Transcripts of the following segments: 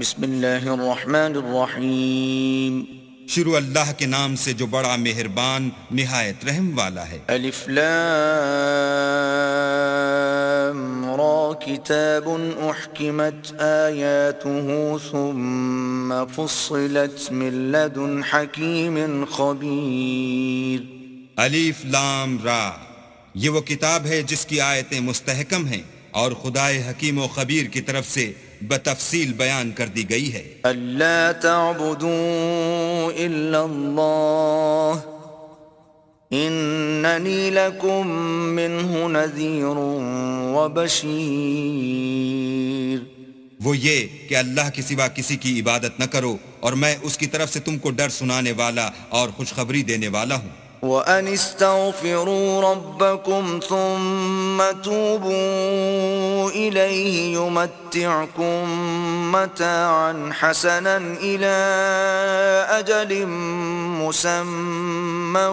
بسم اللہ الرحمن الرحیم. شروع اللہ کے نام سے جو بڑا مہربان نہایت رحم والا ہے. الف لام را کتاب احکمت آیاته ثم فصلت من لدن حکیم خبیر. الف لام را، یہ وہ کتاب ہے جس کی آیتیں مستحکم ہیں اور خدائے حکیم و خبیر کی طرف سے بتفصیل بیان کر دی گئی ہے. الا تعبدوا الا اللہ اننی لکم منہ نذیر وبشیر. وہ یہ کہ اللہ کے سوا کسی کی عبادت نہ کرو اور میں اس کی طرف سے تم کو ڈر سنانے والا اور خوشخبری دینے والا ہوں. وَأَنِ اسْتَغْفِرُوا رَبَّكُمْ ثُمَّ تُوبُوا إِلَيْهِ يُمَتِّعْكُمْ مَتَاعًا حَسَنًا إِلَى أَجَلٍ مُّسَمًّى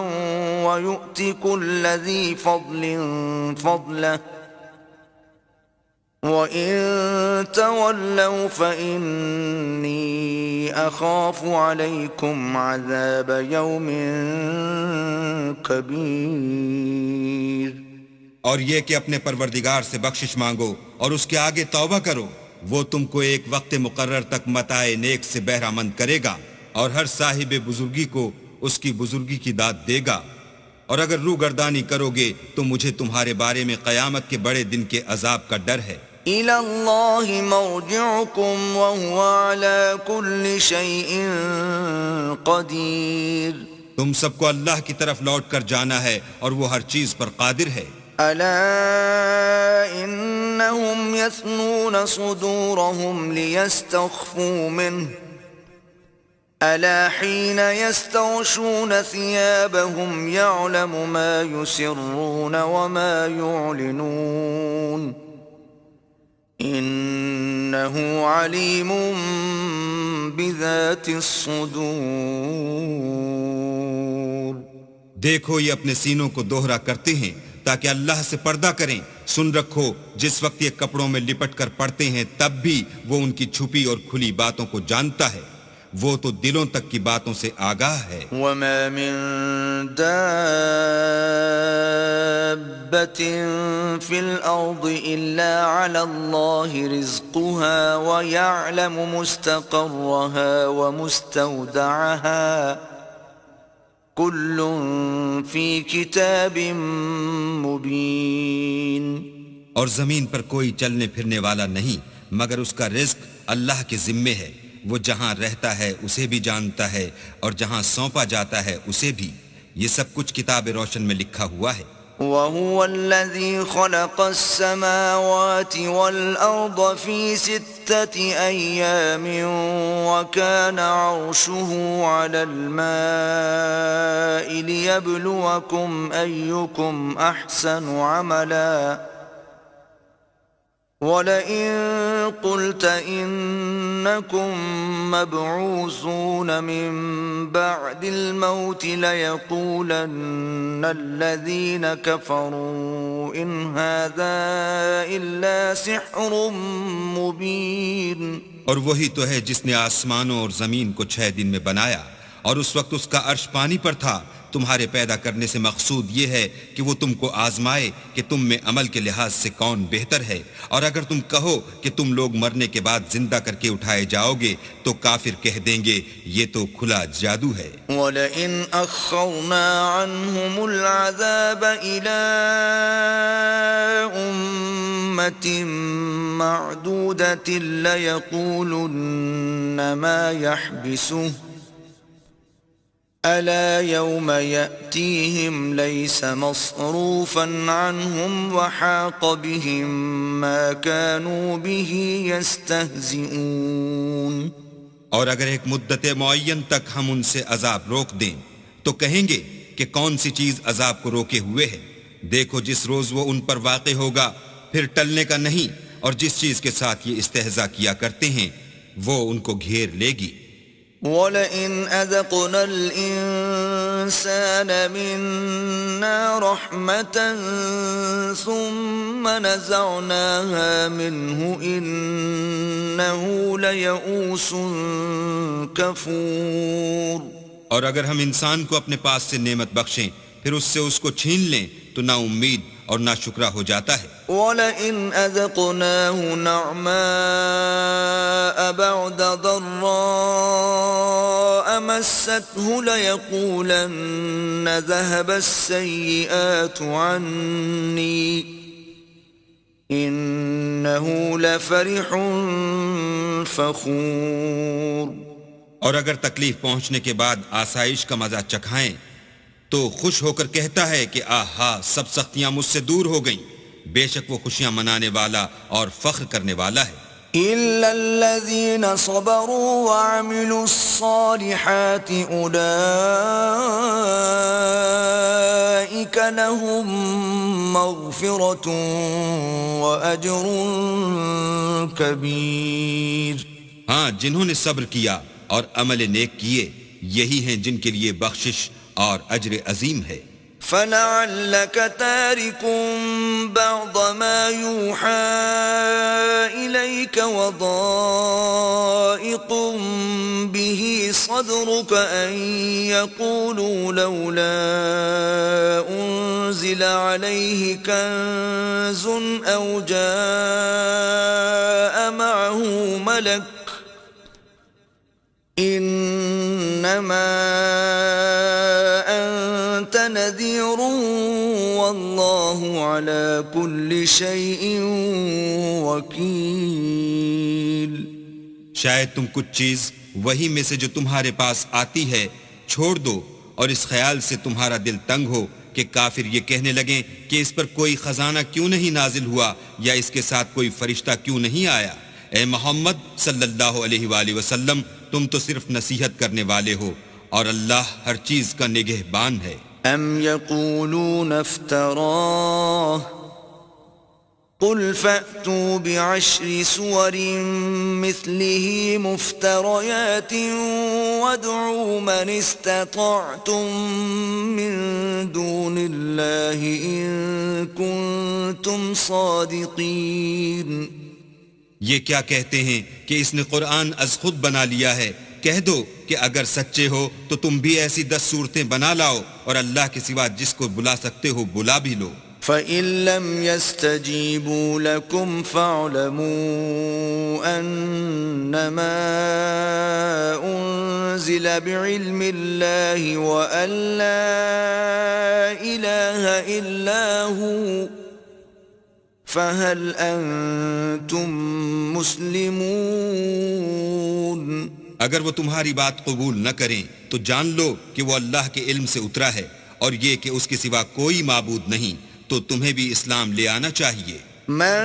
وَيُؤْتِ كُلَّ ذِي فَضْلٍ فَضْلَهُ وَإِن تَوَلَّوْا فَإِنِّي أَخَافُ عَلَيْكُمْ عَذَابَ يَوْمٍ كَبِيرٍ. اور یہ کہ اپنے پروردگار سے بخشش مانگو اور اس کے آگے توبہ کرو، وہ تم کو ایک وقت مقرر تک متاع نیک سے بہرہ مند کرے گا اور ہر صاحب بزرگی کو اس کی بزرگی کی داد دے گا. اور اگر روگردانی کرو گے تو مجھے تمہارے بارے میں قیامت کے بڑے دن کے عذاب کا ڈر ہے. إِلَى اللَّهِ مَرْجِعُكُمْ وَهُوَ عَلَى كُلِّ شَيْءٍ قَدِيرٌ. تم سب کو اللہ کی طرف لوٹ کر جانا ہے اور وہ ہر چیز پر قادر ہے. أَلَا إِنَّهُمْ يَثْنُونَ صُدُورَهُمْ لِيَسْتَخْفُوا مِنْهُ أَلَا حِينَ يَسْتَغْشُونَ ثِيَابَهُمْ يَعْلَمُ مَا يُسِرُّونَ وَمَا يُعْلِنُونَ إِنَّهُ عَلِيمٌ بِذَاتِ الصُّدُورِ. دیکھو یہ اپنے سینوں کو دوہرا کرتے ہیں تاکہ اللہ سے پردہ کریں. سن رکھو جس وقت یہ کپڑوں میں لپٹ کر پڑتے ہیں تب بھی وہ ان کی چھپی اور کھلی باتوں کو جانتا ہے. وہ تو دلوں تک کی باتوں سے آگاہ ہے. وَمَا مِن دَابَّةٍ فِي الْأَرْضِ إِلَّا عَلَى اللَّهِ رِزْقُهَا وَيَعْلَمُ مُسْتَقَرَّهَا وَمُسْتَوْدَعَهَا كُلٌّ فِي كِتَابٍ مُبِينٍ. اور زمین پر کوئی چلنے پھرنے والا نہیں مگر اس کا رزق اللہ کے ذمے ہے. وہ جہاں رہتا ہے اسے بھی جانتا ہے اور جہاں سونپا جاتا ہے اسے بھی. یہ سب کچھ کتاب روشن میں لکھا ہوا ہے. وَهُوَ الَّذِي خَلَقَ السَّمَاوَاتِ وَالْأَرْضَ فِي 6 أَيَّامٍ وَكَانَ عَرْشُهُ عَلَى الْمَاءِ لِيَبْلُوَكُمْ أَيُّكُمْ أَحْسَنُ عَمَلًا وَلَئِن قُلْتَ إِنَّكُمْ مَبْعُوثُونَ مِنْ بَعْدِ الْمَوْتِ لَيَقُولَنَّ الَّذِينَ كَفَرُوا إِنْ هَذَا إِلَّا سِحْرٌ مُبِينٌ. اور وہی تو ہے جس نے آسمانوں اور زمین کو 6 دن میں بنایا اور اس وقت اس کا عرش پانی پر تھا. تمہارے پیدا کرنے سے مقصود یہ ہے کہ وہ تم کو آزمائے کہ تم میں عمل کے لحاظ سے کون بہتر ہے. اور اگر تم کہو کہ تم لوگ مرنے کے بعد زندہ کر کے اٹھائے جاؤ گے تو کافر کہہ دیں گے یہ تو کھلا جادو ہے. وَلَئِنْ أَخَّرْنَا عَنْهُمُ الْعَذَابَ إِلَىٰ أُمَّةٍ مَّعْدُودَةٍ لَيَقُولُنَّ مَا يَحْبِسُهُ أَلَا يَوْمَ يَأْتِيهِمْ لَيْسَ مَصْرُوفًا عَنْهُمْ وَحَاقَ بِهِمْ مَا كَانُوا بِهِ يَسْتَهْزِئُونَ. اور اگر ایک مدت معین تک ہم ان سے عذاب روک دیں تو کہیں گے کہ کون سی چیز عذاب کو روکے ہوئے ہے. دیکھو جس روز وہ ان پر واقع ہوگا پھر ٹلنے کا نہیں، اور جس چیز کے ساتھ یہ استہزاء کیا کرتے ہیں وہ ان کو گھیر لے گی. وَلَئِنْ أَذَقْنَا الْإِنسَانَ مِنَّا رَحْمَةً ثُمَّ نَزَعْنَاهَا مِنْهُ إِنَّهُ لَيَئُوسٌ كَفُورٌ۔ اور اگر ہم انسان کو اپنے پاس سے نعمت بخشیں پھر اس سے اس کو چھین لیں تو نا امید اور نا شکرا ہو جاتا ہے۔ وَلَئِنْ أَذَقْنَاهُ نَعْمَاءَ بَعْدَ ضَرَّاءَ مَسَّتْهُ لَيَقُولَنَّ ذَهَبَ السَّيِّئَاتُ عَنِّي إِنَّهُ لَفَرِحٌ فَخُورٌ۔ اور اگر تکلیف پہنچنے کے بعد آسائش کا مزہ چکھائیں تو خوش ہو کر کہتا ہے کہ آہا سب سختیاں مجھ سے دور ہو گئیں، بے شک وہ خوشیاں منانے والا اور فخر کرنے والا ہے۔ إِلَّا الَّذِينَ صَبَرُوا وَعَمِلُوا الصَّالِحَاتِ أُولَئِكَ لَهُم مَّغْفِرَةٌ وَأَجْرٌ كَبِيرٌ۔ ہاں، جنہوں نے صبر کیا اور عمل نیک کیے یہی ہیں جن کے لیے بخشش اور اجر عظیم ہے۔ فَلَعَلَّكَ تَارِكٌ بَعْضَ مَا يُوحَى إِلَيْكَ وَضَائِقٌ بِهِ صَدْرُكَ أَن يَقُولُوا لَوْلَا أُنزِلَ عَلَيْهِ كَنزٌ أَوْ جَاءَ مَعَهُ مَلَكٌ إِنَّمَا أَنْتَ نَذِيرٌ وَاللَّهُ عَلَى كُلِّ شَيْءٍ وَكِيلٌ۔ شاید تم کچھ چیز وہی میں سے جو تمہارے پاس آتی ہے چھوڑ دو اور اس خیال سے تمہارا دل تنگ ہو کہ کافر یہ کہنے لگیں کہ اس پر کوئی خزانہ کیوں نہیں نازل ہوا یا اس کے ساتھ کوئی فرشتہ کیوں نہیں آیا۔ اے محمد صلی اللہ علیہ وآلہ وسلم، تم تو صرف نصیحت کرنے والے ہو اور اللہ ہر چیز کا نگہبان ہے۔ ام یقولون افتراه قل فأتوا بعشر سور مثله مفتريات وادعوا من استطعتم من دون الله إن كنتم صادقين۔ یہ کیا کہتے ہیں کہ اس نے قرآن از خود بنا لیا ہے؟ کہہ دو کہ اگر سچے ہو تو تم بھی ایسی 10 صورتیں بنا لاؤ اور اللہ کے سوا جس کو بلا سکتے ہو بلا بھی لو۔ فَإِن لَّمْ يَسْتَجِيبُوا لَكُمْ فَاعْلَمُوا أَنَّمَا أُنزِلَ بِعِلْمِ اللَّهِ وَأَن لَّا إِلَٰهَ إِلَّا هُوَ فَهَلْ أَنتُم مُّسْلِمُونَ۔ اگر وہ تمہاری بات قبول نہ کریں تو جان لو کہ وہ اللہ کے علم سے اترا ہے اور یہ کہ اس کے سوا کوئی معبود نہیں، تو تمہیں بھی اسلام لے آنا چاہیے۔ من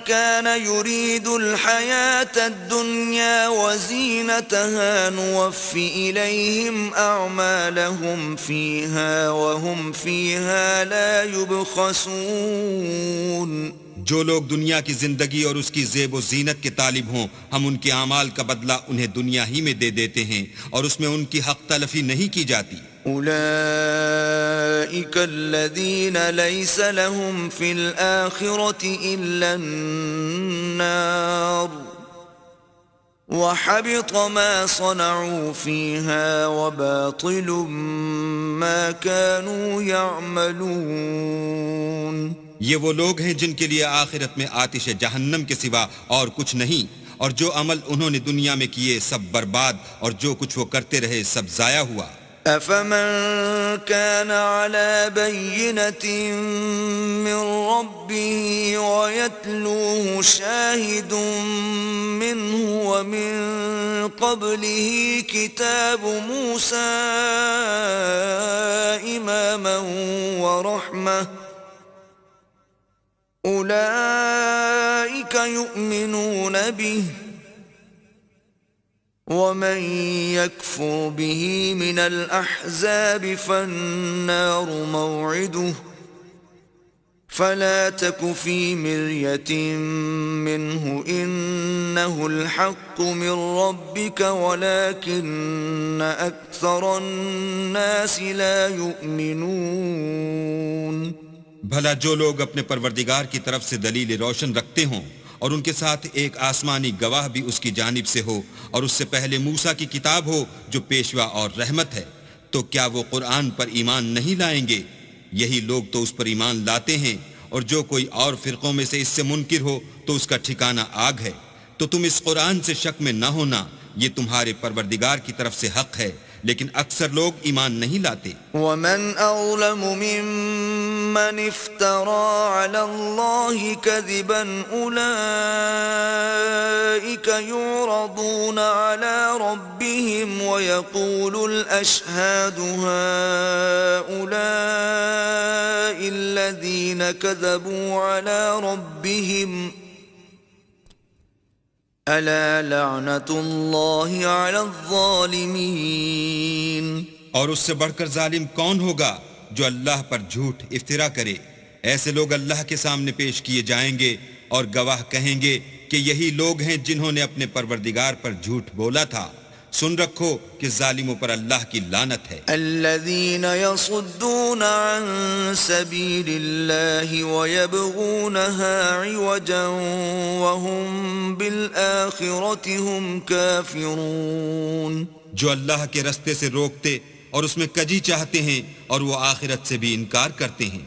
كان يريد الحياة الدنيا وزينتها نوفي إليهم أعمالهم فيها وهم فيها لا يبخسون۔ جو لوگ دنیا کی زندگی اور اس کی زیب و زینت کے طالب ہوں ہم ان کے اعمال کا بدلہ انہیں دنیا ہی میں دے دیتے ہیں اور اس میں ان کی حق تلفی نہیں کی جاتی۔ أولئك الذين ليس لهم في الآخرة إلا النار وحبط ما صنعوا فيها وباطل ما كانوا يعملون۔ یہ وہ لوگ ہیں جن کے لیے آخرت میں آتش جہنم کے سوا اور کچھ نہیں، اور جو عمل انہوں نے دنیا میں کیے سب برباد اور جو کچھ وہ کرتے رہے سب ضائع ہوا۔ أفمن كان على بينة من ربه ويتلوه شاهد منه ومن قبله كتاب موسى إماما ورحمة أولئك يؤمنون به ومن يكفر به من الأحزاب فالنار موعده فلا تك في مرية منه إنه الحق من ربك ولكن أكثر الناس لا يؤمنون. بھلا جو لوگ اپنے پروردگار کی طرف سے دلیل روشن رکھتے ہوں اور ان کے ساتھ ایک آسمانی گواہ بھی اس کی جانب سے ہو اور اس سے پہلے موسیٰ کی کتاب ہو جو پیشوا اور رحمت ہے، تو کیا وہ قرآن پر ایمان نہیں لائیں گے؟ یہی لوگ تو اس پر ایمان لاتے ہیں، اور جو کوئی اور فرقوں میں سے اس سے منکر ہو تو اس کا ٹھکانہ آگ ہے. تو تم اس قرآن سے شک میں نہ ہونا، یہ تمہارے پروردگار کی طرف سے حق ہے، لیکن اکثر لوگ ایمان نہیں لاتے. ومن أظلم ممن افترى على الله كذبا أولئك يعرضون على ربهم ويقول الأشهاد هؤلاء الذين كذبوا على ربهم ألا لعنة الله على الظالمين. اور اس سے بڑھ کر ظالم کون ہوگا جو اللہ پر جھوٹ افترا کرے؟ ایسے لوگ اللہ کے سامنے پیش کیے جائیں گے اور گواہ کہیں گے کہ یہی لوگ ہیں جنہوں نے اپنے پروردگار پر جھوٹ بولا تھا. سن رکھو کہ ظالموں پر اللہ کی لعنت ہے. الذين يصدون عن سبيل الله ويبغونها عوجا وهم بالآخرة هم كافرون. جو اللہ کے رستے سے روکتے اور اس میں کجی چاہتے ہیں اور وہ آخرت سے بھی انکار کرتے ہیں.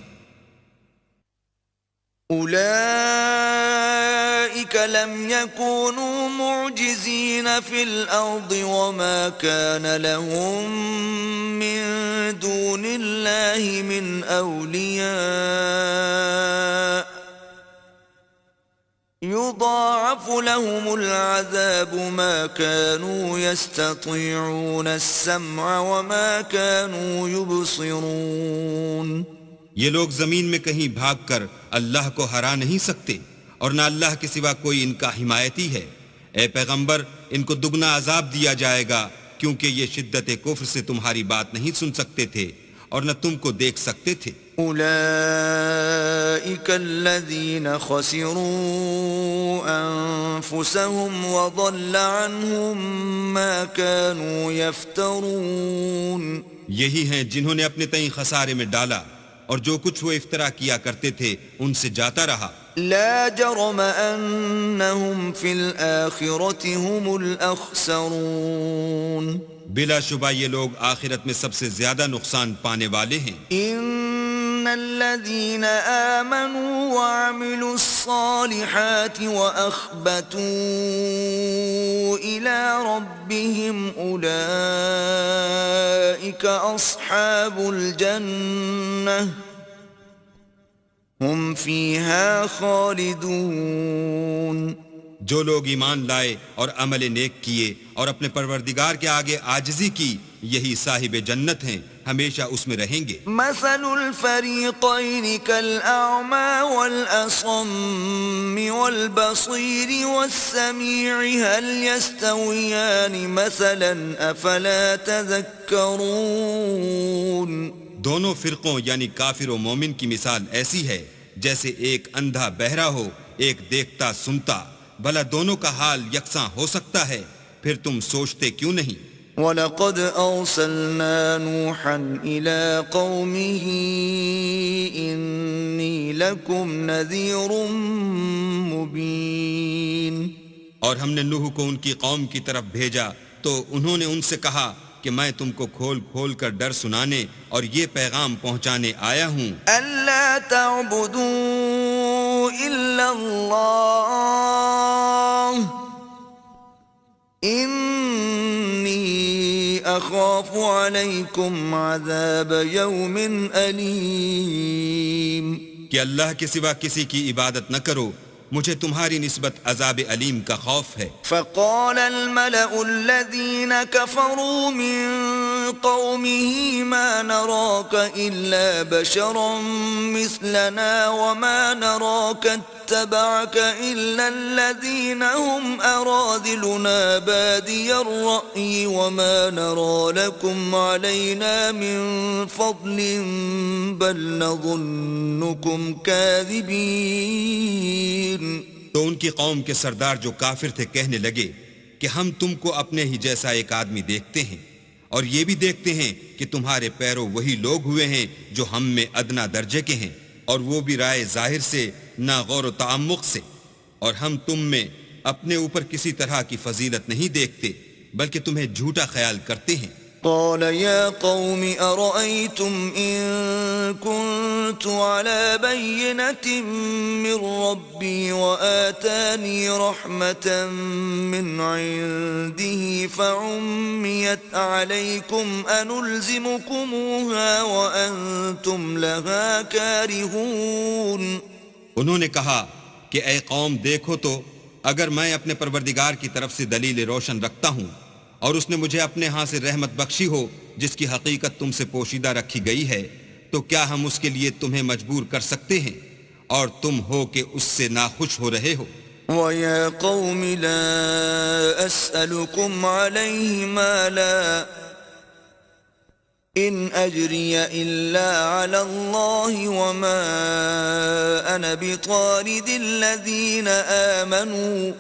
أولئك لم يكونوا معجزين في الأرض وما كان لهم من دون الله من أولياء يضاعف لهم العذاب ما كانوا يستطيعون السمع وما كانوا يبصرون. یہ لوگ زمین میں کہیں بھاگ کر اللہ کو ہرا نہیں سکتے اور نہ اللہ کے سوا کوئی ان کا حمایتی ہے. اے پیغمبر، ان کو دگنا عذاب دیا جائے گا کیونکہ یہ شدت کفر سے تمہاری بات نہیں سن سکتے تھے اور نہ تم کو دیکھ سکتے تھے. أولئك الذين خسروا أنفسهم وضل عنهم ما كانوا يفترون. یہی ہیں جنہوں نے اپنے تئیں خسارے میں ڈالا اور جو کچھ وہ افطرا کیا کرتے تھے ان سے جاتا رہا. لا جرم أنهم في الآخرة هم الأخسرون. بلا شبہ یہ لوگ آخرت میں سب سے زیادہ نقصان پانے والے ہیں. إن الذين آمنوا وعملوا الصالحات وأخبتوا إلى ربهم أولئك أصحاب الجنة هم فيها خالدون. جو لوگ ایمان لائے اور عمل نیک کیے اور اپنے پروردگار کے آگے عاجزی کی، یہی صاحب جنت ہیں، ہمیشہ اس میں رہیں گے. مثل الفريقين كالأعمى والأصم والبصير والسميع هل يستويان مثلا أفلا تذكرون. دونوں فرقوں یعنی کافر و مومن کی مثال ایسی ہے جیسے ایک اندھا بہرا ہو، ایک دیکھتا سنتا. بھلا دونوں کا حال یکساں ہو سکتا ہے؟ پھر تم سوچتے کیوں نہیں؟ وَلَقَدْ أَرْسَلْنَا نُوحًا إِلَىٰ قَوْمِهِ إِنِّي لَكُمْ نَذِيرٌ مُّبِينٌ. اور ہم نے نوح کو ان کی قوم کی طرف بھیجا تو انہوں نے ان سے کہا کہ میں تم کو کھول کھول کر ڈر سنانے اور یہ پیغام پہنچانے آیا ہوں. أَلَّا تَعْبُدُوا إِلَّا اللَّهَ إِنِّي أَخَافُ عَلَيْكُمْ عَذَابَ يَوْمٍ أَلِيمٍ. کہ اللہ کے سوا کسی کی عبادت نہ کرو، مجھے تمہاری نسبت عذاب علیم کا خوف ہے. فقال الملأ الذين كفروا من قومه ما نراك إلا بشرا مثلنا وما نراك اتبعك إلا الذين هم أراذلنا بادي الرأي وما نرى لكم علينا من فضل بل نظنكم كاذبين. تو ان کی قوم کے سردار جو کافر تھے کہنے لگے کہ ہم تم کو اپنے ہی جیسا ایک آدمی دیکھتے ہیں اور یہ بھی دیکھتے ہیں کہ تمہارے پیرو وہی لوگ ہوئے ہیں جو ہم میں ادنا درجے کے ہیں، اور وہ بھی رائے ظاہر سے نہ غور و تعمق سے، اور ہم تم میں اپنے اوپر کسی طرح کی فضیلت نہیں دیکھتے بلکہ تمہیں جھوٹا خیال کرتے ہیں. قال يا قوم أرأيتم إن كنت على بينة من ربي وآتاني رحمة من عنده فعميت عليكم أنلزمكموها وأنتم لها كارهون. انہوں نے کہا کہ اے قوم دیکھو تو اگر میں اپنے پروردگار کی طرف سے دلیل روشن رکھتا ہوں اور اس نے مجھے اپنے ہاں سے رحمت بخشی ہو جس کی حقیقت تم سے پوشیدہ رکھی گئی ہے، تو کیا ہم اس کے لیے تمہیں مجبور کر سکتے ہیں اور تم ہو کہ اس سے ناخوش ہو رہے ہو؟ وَيَا قَوْمِ لَا أَسْأَلُكُمْ عَلَيْهِ مَالًا إِنْ أَجْرِيَ إِلَّا عَلَى اللَّهِ وَمَا أَنَا بِطَارِدِ الَّذِينَ آمَنُوا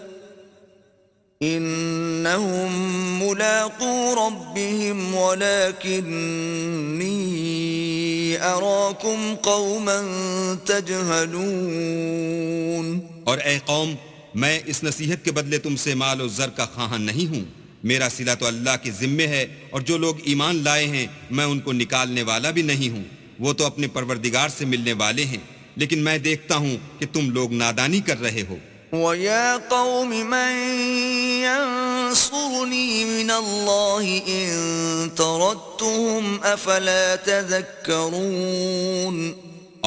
إِنَّهُمْ مُلَاقُو رَبِّهِمْ وَلَكِنِّي أَرَاكُمْ قَوْمًا تَجْهَلُونَ. اور اے قوم میں اس نصیحت کے بدلے تم سے مال و زر کا خواہاں نہیں ہوں، میرا صلہ تو اللہ کے ذمے ہے، اور جو لوگ ایمان لائے ہیں میں ان کو نکالنے والا بھی نہیں ہوں، وہ تو اپنے پروردگار سے ملنے والے ہیں، لیکن میں دیکھتا ہوں کہ تم لوگ نادانی کر رہے ہو. وَيَا قَوْمِ مَنْ يَنْصُرُنِي مِنَ اللَّهِ إِن طَرَدتُّهُمْ أَفَلَا تَذَكَّرُونَ.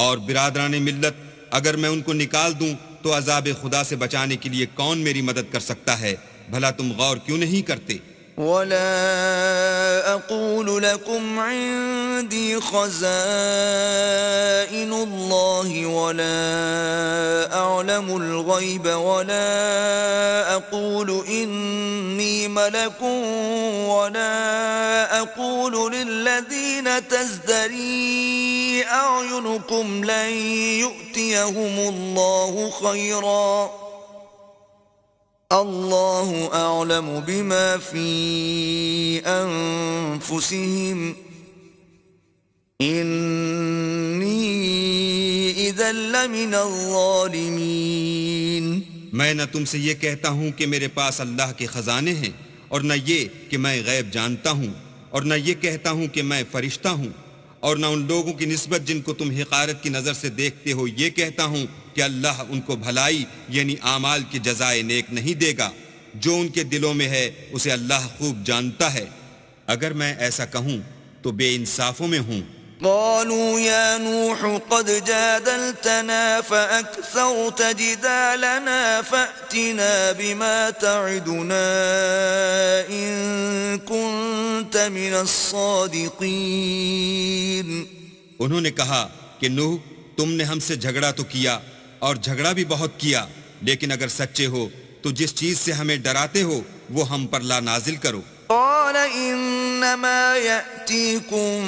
اور برادران ملت اگر میں ان کو نکال دوں تو عذاب خدا سے بچانے کے لیے کون میری مدد کر سکتا ہے؟ بھلا تم غور کیوں نہیں کرتے؟ وَلَا أَقُولُ لَكُمْ عِندِي خَزَائِنُ اللَّهِ وَلَا أَعْلَمُ الْغَيْبَ وَلَا أَقُولُ إِنِّي مَلَكٌ وَلَا أَقُولُ لِلَّذِينَ تَزْدَرِي أَعْيُنُكُمْ لَن يُؤْتِيَهُمُ اللَّهُ خَيْرًا اللہ اعلم بما فی انفسہم انی اذا لمن الظالمین. میں نہ تم سے یہ کہتا ہوں کہ میرے پاس اللہ کے خزانے ہیں، اور نہ یہ کہ میں غیب جانتا ہوں، اور نہ یہ کہتا ہوں کہ میں فرشتہ ہوں، اور نہ ان لوگوں کی نسبت جن کو تم حقارت کی نظر سے دیکھتے ہو یہ کہتا ہوں کہ اللہ ان کو بھلائی یعنی اعمال کی جزائے نیک نہیں دے گا. جو ان کے دلوں میں ہے اسے اللہ خوب جانتا ہے. اگر میں ایسا کہوں تو بے انصافوں میں ہوں. قالوا يا نوح قد جادلتنا فأكثرت جدالنا فأتنا بما تعدنا إن كنت من الصادقين. انہوں نے کہا کہ نوح تم نے ہم سے جھگڑا تو کیا اور جھگڑا بھی بہت کیا، لیکن اگر سچے ہو تو جس چیز سے ہمیں ڈراتے ہو وہ ہم پر لا نازل کرو. قال انما يأتيكم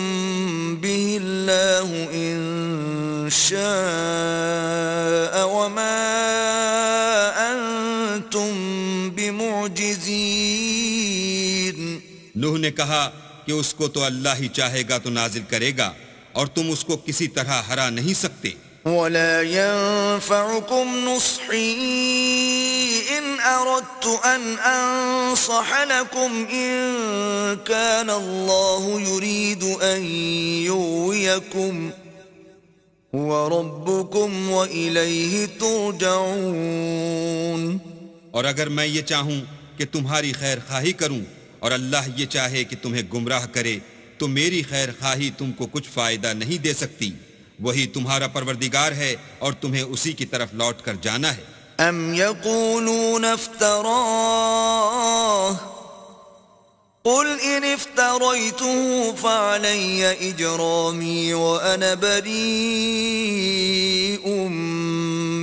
به الله ان شاء وما انتم بمعجزين. نوح نے کہا کہ اس کو تو اللہ ہی چاہے گا تو نازل کرے گا، اور تم اس کو کسی طرح ہرا نہیں سکتے. ولا ينفعكم نصحي إن أردت أن أنصح لكم إن كان الله يريد أن يغويكم هو ربكم وإليه ترجعون. اور اگر میں یہ چاہوں کہ تمہاری خیر خواہی کروں اور اللہ یہ چاہے کہ تمہیں گمراہ کرے تو میری خیر خواہی تم کو کچھ فائدہ نہیں دے سکتی. وہی تمہارا پروردگار ہے اور تمہیں اسی کی طرف لوٹ کر جانا ہے. ام یقولون افتراہ قل إن افتريته فعلي إجرامي وأنا بريء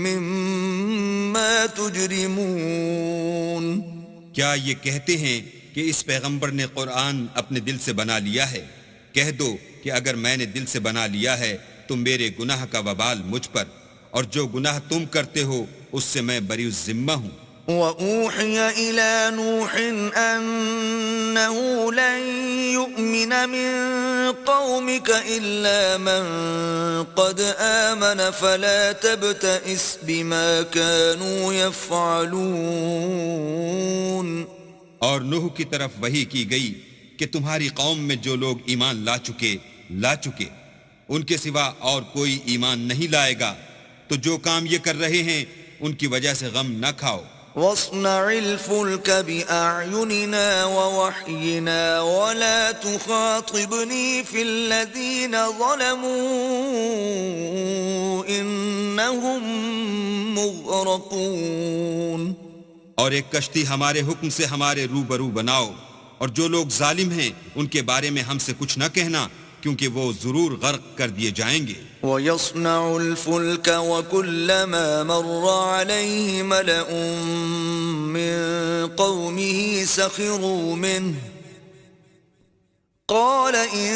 مما تجرمون. کیا یہ کہتے ہیں کہ اس پیغمبر نے قرآن اپنے دل سے بنا لیا ہے؟ کہہ دو کہ اگر میں نے دل سے بنا لیا ہے تو میرے گناہ کا وبال مجھ پر، اور جو گناہ تم کرتے ہو اس سے میں بری الذمہ ہوں. وَأُوحِيَ إِلَى نُوحٍ أَنَّهُ لَن يُؤْمِنَ مِن قَوْمِكَ إِلَّا مَن قَدْ آمَنَ فَلَا تَبْتَئِسْ بِمَا كَانُوا يَفْعَلُونَ. اور نوح کی طرف وحی کی گئی کہ تمہاری قوم میں جو لوگ ایمان لا چکے ان کے سوا اور کوئی ایمان نہیں لائے گا، تو جو کام یہ کر رہے ہیں ان کی وجہ سے غم نہ کھاؤ. وَاصْنَعِ الْفُلْكَ بِأَعْيُنِنَا وَوَحْيِنَا وَلَا تُخَاطِبْنِي فِي الَّذِينَ ظَلَمُوا إِنَّهُمْ مُغْرَقُونَ. اور ایک کشتی ہمارے حکم سے ہمارے روبرو بناؤ، اور جو لوگ ظالم ہیں ان کے بارے میں ہم سے کچھ نہ کہنا، کیونکہ وہ ضرور غرق کر دیے جائیں گے. وَيَصْنَعُ الْفُلْكَ وَكُلَّمَا مَرَّ عَلَيْهِ مَلَأٌ مِّن قَوْمِهِ سَخِرُوا مِنْهُ قَالَ إِن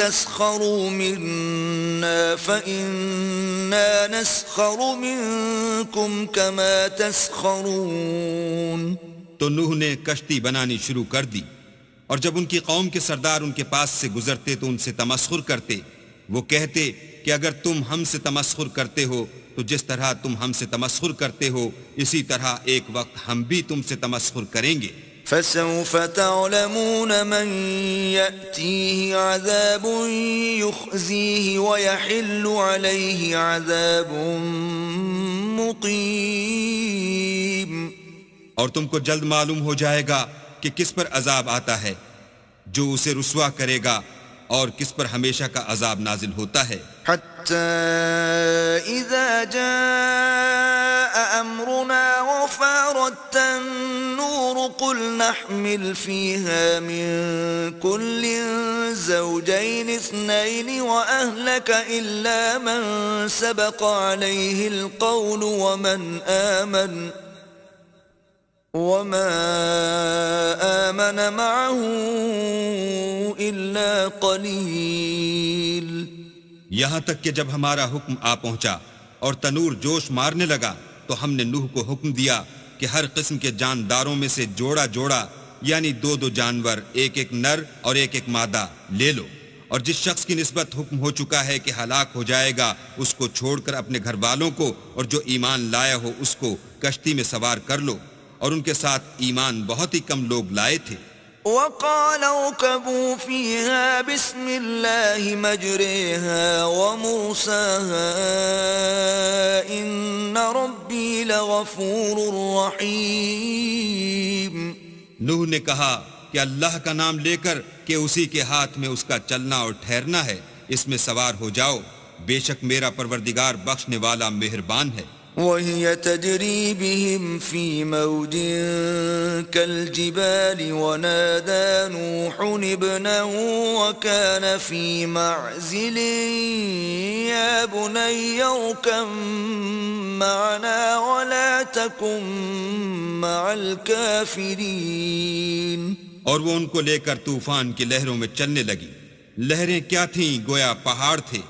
تَسْخَرُوا مِنَّا فَإِنَّا نَسْخَرُ مِنكُمْ كَمَا تَسْخَرُونَ. تو نوح نے کشتی بنانی شروع کر دی، اور جب ان کی قوم کے سردار ان کے پاس سے گزرتے تو ان سے تمسخر کرتے. وہ کہتے کہ اگر تم ہم سے تمسخر کرتے ہو تو جس طرح تم ہم سے تمسخر کرتے ہو اسی طرح ایک وقت ہم بھی تم سے تمسخر کریں گے. فَسَوْفَ تَعْلَمُونَ مَنْ يَأْتِيهِ عَذَابٌ يُخْزِيهِ وَيَحِلُّ عَلَيْهِ عَذَابٌ مُقِيمٌ. اور تم کو جلد معلوم ہو جائے گا کہ کس پر عذاب آتا ہے جو اسے رسوا کرے گا، اور کس پر ہمیشہ کا عذاب نازل ہوتا ہے. حَتَّى إِذَا جَاءَ أَمْرُنَا وَفَارَتِ النُّورُ قُلْ نَحْمِلُ فِيهَا مِن كُلٍّ زَوْجَيْنِ اثْنَيْنِ وَأَهْلَكَ إِلَّا مَن سَبَقَ عَلَيْهِ الْقَوْلُ وَمَا آمَنَ مَعَهُ إِلَّا قَلِيلٌ. یہاں تک کہ جب ہمارا حکم آ پہنچا اور تنور جوش مارنے لگا تو ہم نے نوح کو حکم دیا کہ ہر قسم کے جانداروں میں سے جوڑا جوڑا یعنی دو دو جانور، ایک ایک نر اور ایک ایک مادہ لے لو، اور جس شخص کی نسبت حکم ہو چکا ہے کہ ہلاک ہو جائے گا اس کو چھوڑ کر اپنے گھر والوں کو، اور جو ایمان لایا ہو اس کو کشتی میں سوار کر لو. اور ان کے ساتھ ایمان بہت ہی کم لوگ لائے تھے. وَقَالَ ارْكَبُوا فِيهَا بِسْمِ اللَّهِ مَجْرَاهَا وَمُرْسَاهَا إِنَّ رَبِّي لَغَفُورٌ رَّحِيمٌ. نوح نے کہا کہ اللہ کا نام لے کر کہ اسی کے ہاتھ میں اس کا چلنا اور ٹھہرنا ہے، اس میں سوار ہو جاؤ، بے شک میرا پروردگار بخشنے والا مہربان ہے. وَهِيَ تَجْرِي بِهِمْ فِي مَوْجٍ كَالْجِبَالِ وَنَادَى نُوحٌ ابْنَهُ وَكَانَ فِي مَعْزِلٍ يَا بُنَيَّ ارْكَب مَّعَنَا وَلَا تَكُن مَّعَ الْكَافِرِينَ. اور وہ ان کو لے کر طوفان کی لہروں میں چلنے لگی. لہریں کیا تھیں؟ گویا پہاڑ تھے.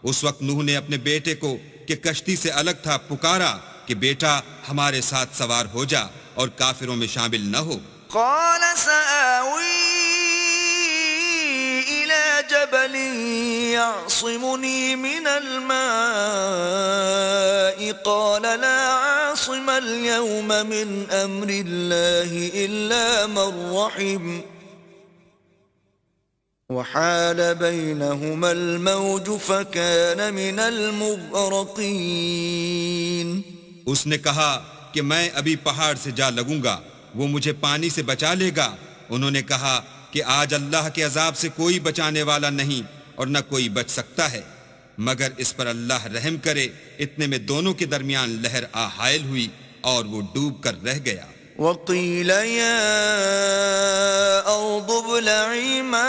اس وقت نوح نے اپنے بیٹے کو کہ کشتی سے الگ تھا پکارا کہ بیٹا ہمارے ساتھ سوار ہو جا اور کافروں میں شامل نہ ہو. قال سآوي إلى جبل يعصمني من الماء قال لا عاصم اليوم من أمر الله إلا من رحم وحال بينهما الموج فكان من المغرقين. اس نے کہا کہ میں ابھی پہاڑ سے جا لگوں گا، وہ مجھے پانی سے بچا لے گا. انہوں نے کہا کہ آج اللہ کے عذاب سے کوئی بچانے والا نہیں اور نہ کوئی بچ سکتا ہے مگر اس پر اللہ رحم کرے. اتنے میں دونوں کے درمیان لہر حائل ہوئی اور وہ ڈوب کر رہ گیا. وقيل يا أرض ابلعي ماءك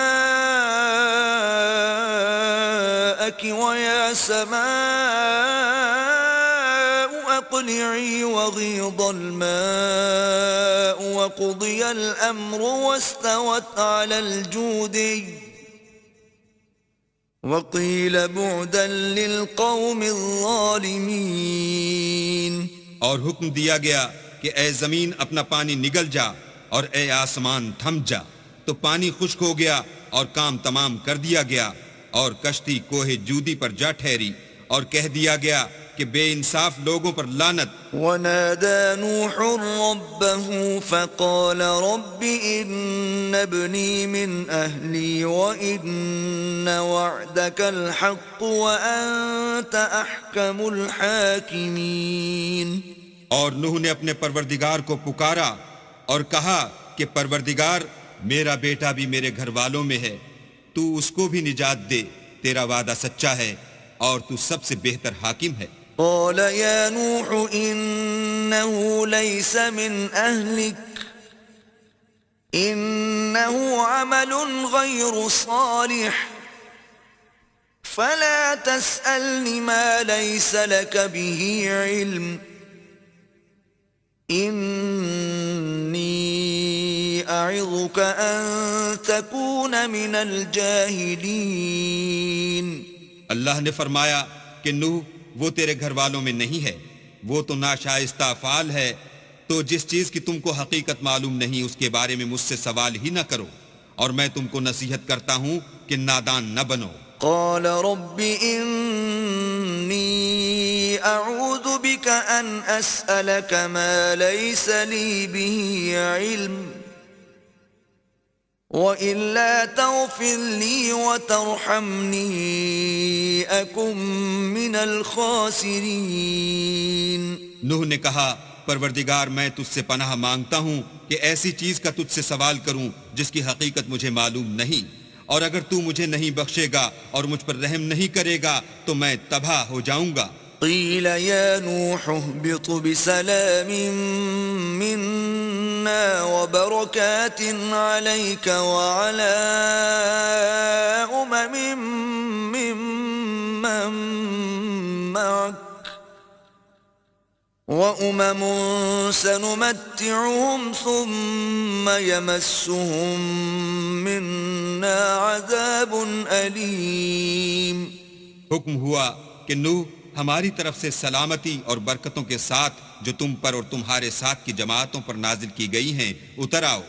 ويا سماء أقلعي وغيض الماء وقضي الأمر واستوت على الجودي وقيل بعدا للقوم الظالمين. اور حکم دیا گیا کہ اے زمین اپنا پانی نگل جا اور اے آسمان تھم جا، تو پانی خشک ہو گیا اور کام تمام کر دیا گیا، اور کشتی کوہ جودی پر جا ٹھہری، اور کہہ دیا گیا کہ بے انصاف لوگوں پر لعنت. ونادى نوح ربه فقال رب إن ابني من أهلي وإن وعدك الحق وأنت أحكم الحاكمين. اور نوح نے اپنے پروردگار کو پکارا اور کہا کہ پروردگار، میرا بیٹا بھی میرے گھر والوں میں ہے، تو اس کو بھی نجات دے، تیرا وعدہ سچا ہے اور تو سب سے بہتر حاکم ہے. قال يا نوح إنه ليس من أهلك إنه عمل غير صالح فلا تسألني ما ليس لك به علم إني أعظك أن تكون من الجاهلين. اللہ نے فرمایا کہ نوح وہ تیرے گھر والوں میں نہیں ہے، وہ تو ناشائستہ افعال ہے، تو جس چیز کی تم کو حقیقت معلوم نہیں اس کے بارے میں مجھ سے سوال ہی نہ کرو، اور میں تم کو نصیحت کرتا ہوں کہ نادان نہ بنو. قال رب إني أعوذ بك أن أسألك ما ليس لي به علم وإلا تغفر لي وترحمني أكن من الخاسرين. نوح نے کہا پروردگار میں تجھ سے پناہ مانگتا ہوں کہ ایسی چیز کا تجھ سے سوال کروں جس کی حقیقت مجھے معلوم نہیں، اور اگر تو مجھے نہیں بخشے گا اور مجھ پر رحم نہیں کرے گا تو میں تباہ ہو جاؤں گا. قيل يا نوح اهبط بسلام منا وبركات عليك وعلى ممن معك وأمم سنمتعهم ثم يمسهم منا عذاب أليم. حکم ہوا کہ نوح ہماری طرف سے سلامتی اور برکتوں کے ساتھ جو تم پر اور تمہارے ساتھ کی جماعتوں پر نازل کی گئی ہیں اتر آؤ،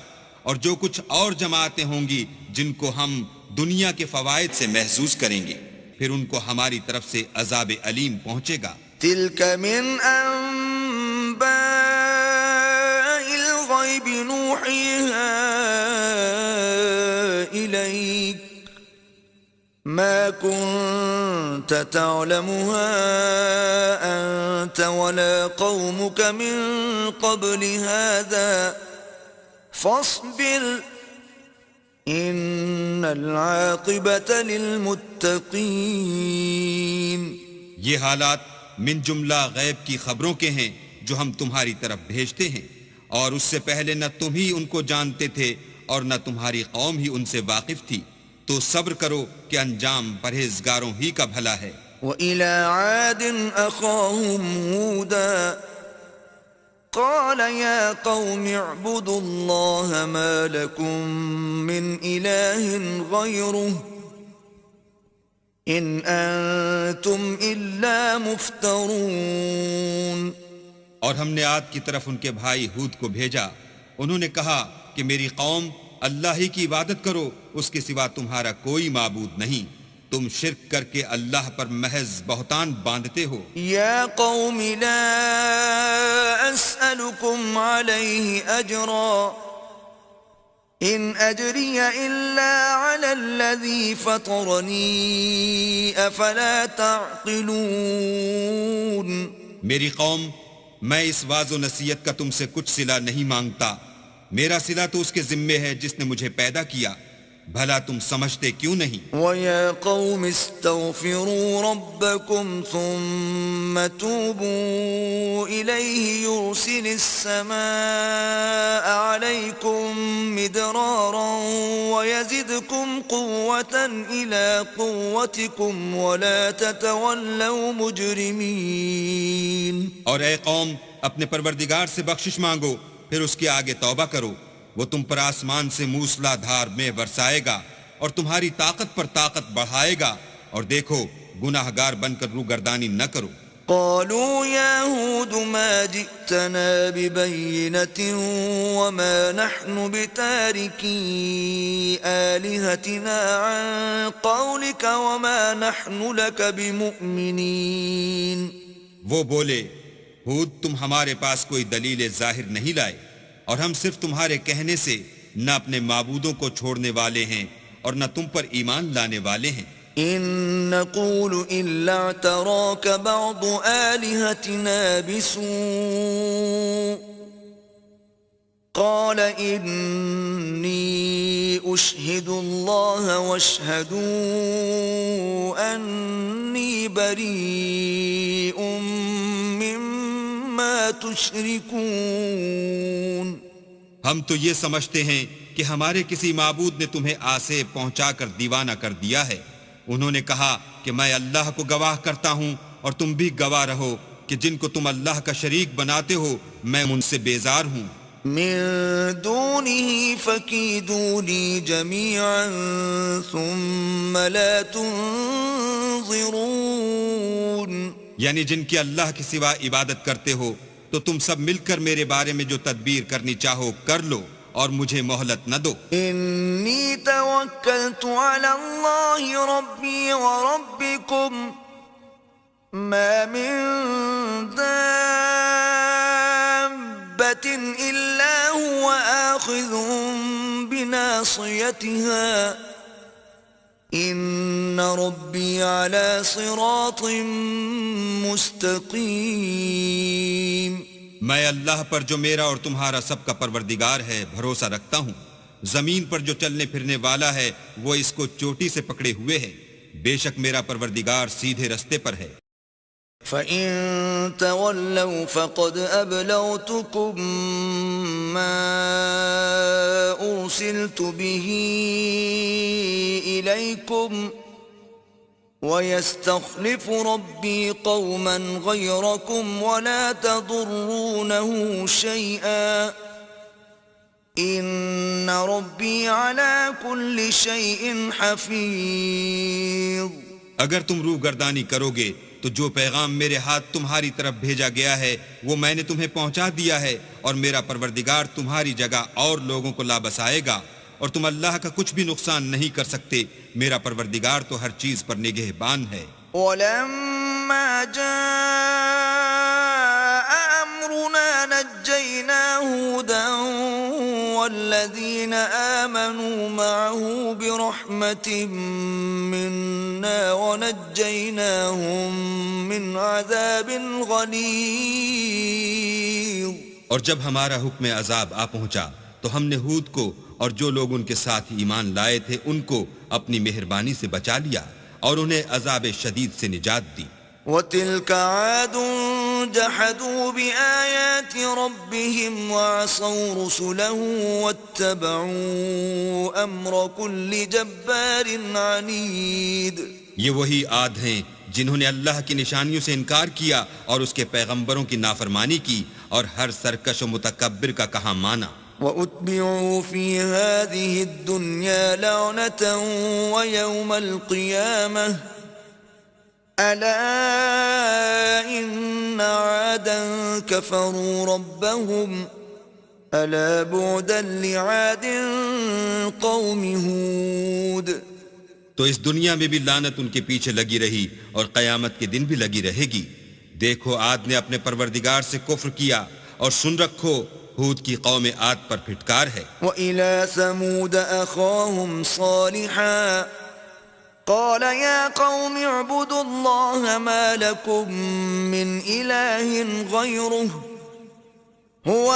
اور جو کچھ اور جماعتیں ہوں گی جن کو ہم دنیا کے فوائد سے محظوظ کریں گے، پھر ان کو ہماری طرف سے عذاب علیم پہنچے گا. تلك من أنباء الغيب نوحيها إليك ما كنت تعلمها أنت ولا قومك من قبل هذا فاصبر إن العاقبة للمتقين. یہ حالات من جملہ غیب کی خبروں کے ہیں جو ہم تمہاری طرف بھیجتے ہیں، اور اس سے پہلے نہ تم ہی ان کو جانتے تھے اور نہ تمہاری قوم ہی ان سے واقف تھی، تو صبر کرو کہ انجام پرہیزگاروں ہی کا بھلا ہے. وَإِلَى عَادٍ أَخَاهُمْ هُودًا قَالَ يَا قَوْمِ اعْبُدُوا اللَّهَ مَا لَكُمْ مِنْ إِلَٰهٍ غَيْرُهُ إِنْ أَنْتُمْ إِلَّا مُفْتَرُونَ. اور ہم نے عاد کی طرف ان کے بھائی ہود کو بھیجا، انہوں نے کہا کہ میری قوم اللہ ہی کی عبادت کرو، اس کے سوا تمہارا کوئی معبود نہیں، تم شرک کر کے اللہ پر محض بہتان باندھتے ہو. یا قوم لا اسألكم علیہ اجرا ان اجری الا علی الذی فطرنی افلا تعقلون. میری قوم، میں اس واعظ و نصیحت کا تم سے کچھ صلہ نہیں مانگتا، میرا صلہ تو اس کے ذمے ہے جس نے مجھے پیدا کیا، بھلا تم سمجھتے کیوں نہیں؟ وَيَا قَوْمِ اسْتَغْفِرُوا رَبَّكُمْ ثُمَّ تُوبُوا إِلَيْهِ يُرْسِلِ السَّمَاءَ عَلَيْكُمْ مِدْرَارًا وَيَزِدْكُمْ قُوَّةً إِلَى قُوَّتِكُمْ وَلَا تَتَوَلَّوْا مُجْرِمِينَ۔ اور اے قوم، اپنے پروردگار سے بخشش مانگو، پھر اس کے آگے توبہ کرو، وہ تم پر آسمان سے موسلا دھار میں برسائے گا اور تمہاری طاقت پر طاقت بڑھائے گا، اور دیکھو گناہ گار بن کر روگردانی نہ کرو۔ قالوا يا هود ما جئتنا ببينة وما نحن بتاركي آلهتنا عن قولك وما نحن لك بمؤمنين۔ وہ بولے، ہود تم ہمارے پاس کوئی دلیل ظاہر نہیں لائے، اور ہم صرف تمہارے کہنے سے نہ اپنے معبودوں کو چھوڑنے والے ہیں اور نہ تم پر ایمان لانے والے ہیں۔ إن نقول إلا اعتراك بعض آلهتنا بسوء قال إني أشهد الله واشهدوا أني بريء مما تشركون۔ ہم تو یہ سمجھتے ہیں کہ ہمارے کسی معبود نے تمہیں آسیب پہنچا کر دیوانہ کر دیا ہے۔ انہوں نے کہا کہ میں اللہ کو گواہ کرتا ہوں اور تم بھی گواہ رہو کہ جن کو تم اللہ کا شریک بناتے ہو میں ان سے بیزار ہوں۔ من دونه فكيدوني جميعا ثم لا تنظرون۔ یعنی جن کی اللہ کے سوا عبادت کرتے ہو تو تم سب مل کر میرے بارے میں جو تدبیر کرنی چاہو کر لو اور مجھے مہلت نہ دو۔ انی توکلت علی اللہ ربی وربکم ما من دابۃ الا هو آخذ بناصیتها ان ربی علی صراط مستقیم۔ میں اللہ پر جو میرا اور تمہارا سب کا پروردگار ہے بھروسہ رکھتا ہوں، زمین پر جو چلنے پھرنے والا ہے وہ اس کو چوٹی سے پکڑے ہوئے ہے، بے شک میرا پروردگار سیدھے رستے پر ہے۔ فَإِن تَوَلَّوْا فَقَدْ أَبْلَغْتُكُم مَّا أُرْسِلْتُ بِهِ إِلَيْكُمْ وَيَسْتَخْلِفُ رَبِّي قَوْمًا غَيْرَكُمْ وَلَا تَضُرُّونَهُ شَيْئًا إِنَّ رَبِّي عَلَى كُلِّ شَيْءٍ حَفِيظٌ۔ اگر تم روگردانی کرو گے تو جو پیغام میرے ہاتھ تمہاری طرف بھیجا گیا ہے وہ میں نے تمہیں پہنچا دیا ہے، اور میرا پروردگار تمہاری جگہ اور لوگوں کو لا بسائے گا، اور تم اللہ کا کچھ بھی نقصان نہیں کر سکتے، میرا پروردگار تو ہر چیز پر نگہبان ہے۔ وَلَمَّا جَاءَ أَمْرُنَا نَجَّيْنَا هُودًا وَالَّذِينَ آمَنُوا مَعَهُ بِرَحْمَةٍ مِّنَّا وَنَجَّيْنَاهُمْ مِنْ عَذَابٍ غَلِيظٍ۔ اور جب ہمارا حکم عذاب آ پہنچا تو ہم نے ہود کو اور جو لوگ ان کے ساتھ ایمان لائے تھے ان کو اپنی مہربانی سے بچا لیا اور انہیں عذاب شدید سے نجات دی۔ وَتِلْكَ عَادٌ جَحَدُوا بِآيَاتِ رَبِّهِمْ وَعَصَوْا رُسُلَهُ وَاتَّبَعُوا أَمْرَ كُلِّ جَبَّارٍ عَنِيدٍ۔ یہ وہی عاد ہیں جنہوں نے اللہ کی نشانیوں سے انکار کیا اور اس کے پیغمبروں کی نافرمانی کی اور ہر سرکش و متکبر کا کہا مانا۔ وَأُتْبِعُوا فِي هَذِهِ الدُّنْيَا لَعْنَةً وَيَوْمَ الْقِيَامَةِ أَلَا إِنَّ عَادًا كَفَرُوا رَبَّهُمْ أَلَا بُعْدًا لِعَادٍ قَوْمِ هُودٍ۔ تو اس دنیا میں بھی لعنت ان کے پیچھے لگی رہی اور قیامت کے دن بھی لگی رہے گی۔ دیکھو عاد نے اپنے پروردگار سے کفر کیا، اور سن رکھو ہود کی قوم عاد پر پھٹکار ہے۔ وَإِلَى ثَمُودَ أَخَاهُمْ صَالِحًا قَالَ يَا قَوْمِ اعْبُدُوا اللَّهَ مَا لَكُمْ مِنْ إِلَٰهٍ غَيْرُهُ هُوَ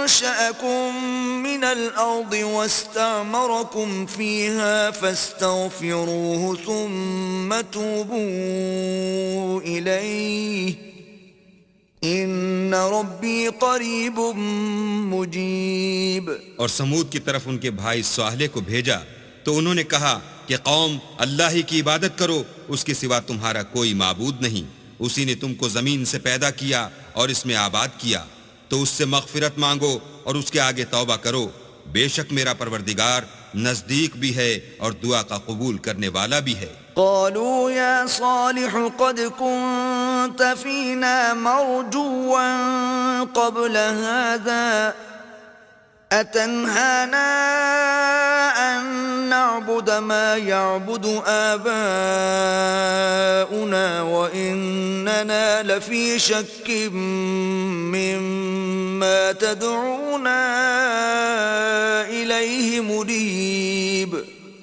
أنشأكم من الأرض واستعمركم فيها فاستغفروه ثم توبوا إليه إن ربي قريب مجيب۔ اور سمود کی طرف ان کے بھائی صالح کو بھیجا تو انہوں نے کہا کہ قوم اللہ ہی کی عبادت کرو، اس کے سوا تمہارا کوئی معبود نہیں، اسی نے تم کو زمین سے پیدا کیا اور اس میں آباد کیا، تو اس سے مغفرت مانگو اور اس کے آگے توبہ کرو، بے شک میرا پروردگار نزدیک بھی ہے اور دعا کا قبول کرنے والا بھی ہے۔ قالوا يا صالح قد كنت فينا مرجوا قبل هذا أتنهانا أن نعبد ما يعبد آباؤنا وإننا لفي شك مما تدعونا إليه مريب۔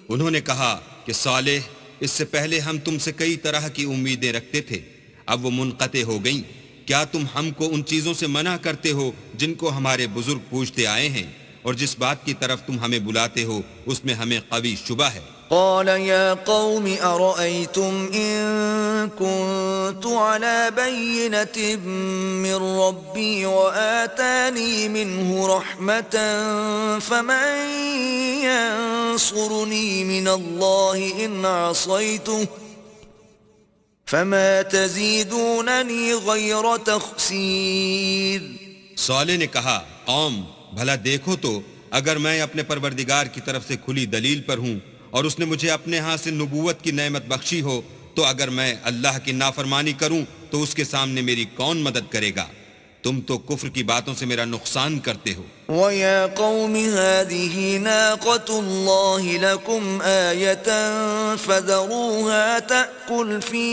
انہوں نے کہا کہ صالح اس سے پہلے ہم تم سے کئی طرح کی امیدیں رکھتے تھے، اب وہ منقطع ہو گئیں، کیا تم ہم کو ان چیزوں سے منع کرتے ہو جن کو ہمارے بزرگ پوچھتے آئے ہیں، اور جس بات کی طرف تم ہمیں بلاتے ہو اس میں ہمیں قوی شبہ ہے۔ قال يا قوم أرأيتم إن كنت على بينة من ربي وآتاني منه رحمة فمن ينصرني من الله إن عصيته فما تزيدونني غير تخسير۔ صالح نے کہا قوم بھلا دیکھو تو اگر میں اپنے پروردگار کی طرف سے کھلی دلیل پر ہوں اور اس نے مجھے اپنے ہاں سے نبوت کی نعمت بخشی ہو، تو اگر میں اللہ کی نافرمانی کروں تو اس کے سامنے میری کون مدد کرے گا؟ تم تو کفر کی باتوں سے میرا نقصان کرتے ہو۔ وَيَا قَوْمِ هَذِهِ نَاقَةُ اللَّهِ لَكُمْ آيَةً فَذَرُوهَا تَأْكُلْ فِي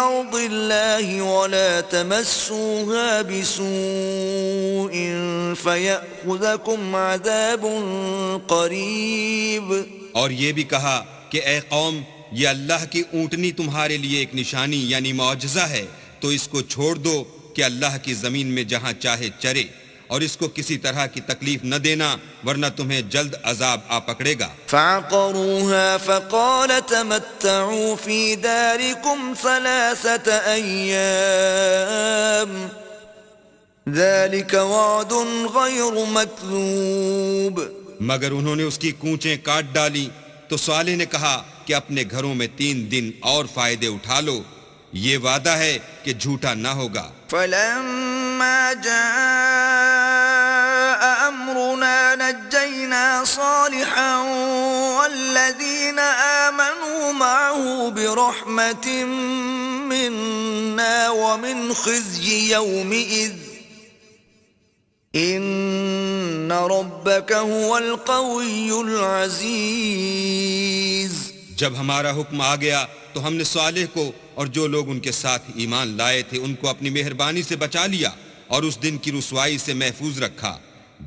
أَرْضِ اللَّهِ وَلَا تَمَسُّوهَا بِسُوءٍ فَيَأْخُذَكُمْ عَذَابٌ قَرِيبٌ۔ اور یہ بھی کہا کہ اے قوم، یہ اللہ کی اونٹنی تمہارے لیے ایک نشانی یعنی معجزہ ہے، تو اس کو چھوڑ دو کہ اللہ کی زمین میں جہاں چاہے چرے، اور اس کو کسی طرح کی تکلیف نہ دینا ورنہ تمہیں جلد عذاب آ پکڑے گا۔ فعقروها فقال تمتعوا في داركم 3 أيام ذلك وعد غير مكذوب۔ مگر انہوں نے اس کی کونچیں کاٹ ڈالی تو صالح نے کہا کہ اپنے گھروں میں 3 دن اور فائدے اٹھا لو، یہ وعدہ ہے کہ جھوٹا نہ ہوگا۔ فلما جاء أمرنا نجينا صالحا والذين آمنوا معه برحمة منا ومن خزي يومئذ إن ربك هو القوي العزيز۔ جب ہمارا حکم آ گیا تو ہم نے صالح کو اور جو لوگ ان کے ساتھ ایمان لائے تھے ان کو اپنی مہربانی سے بچا لیا اور اس دن کی رسوائی سے محفوظ رکھا،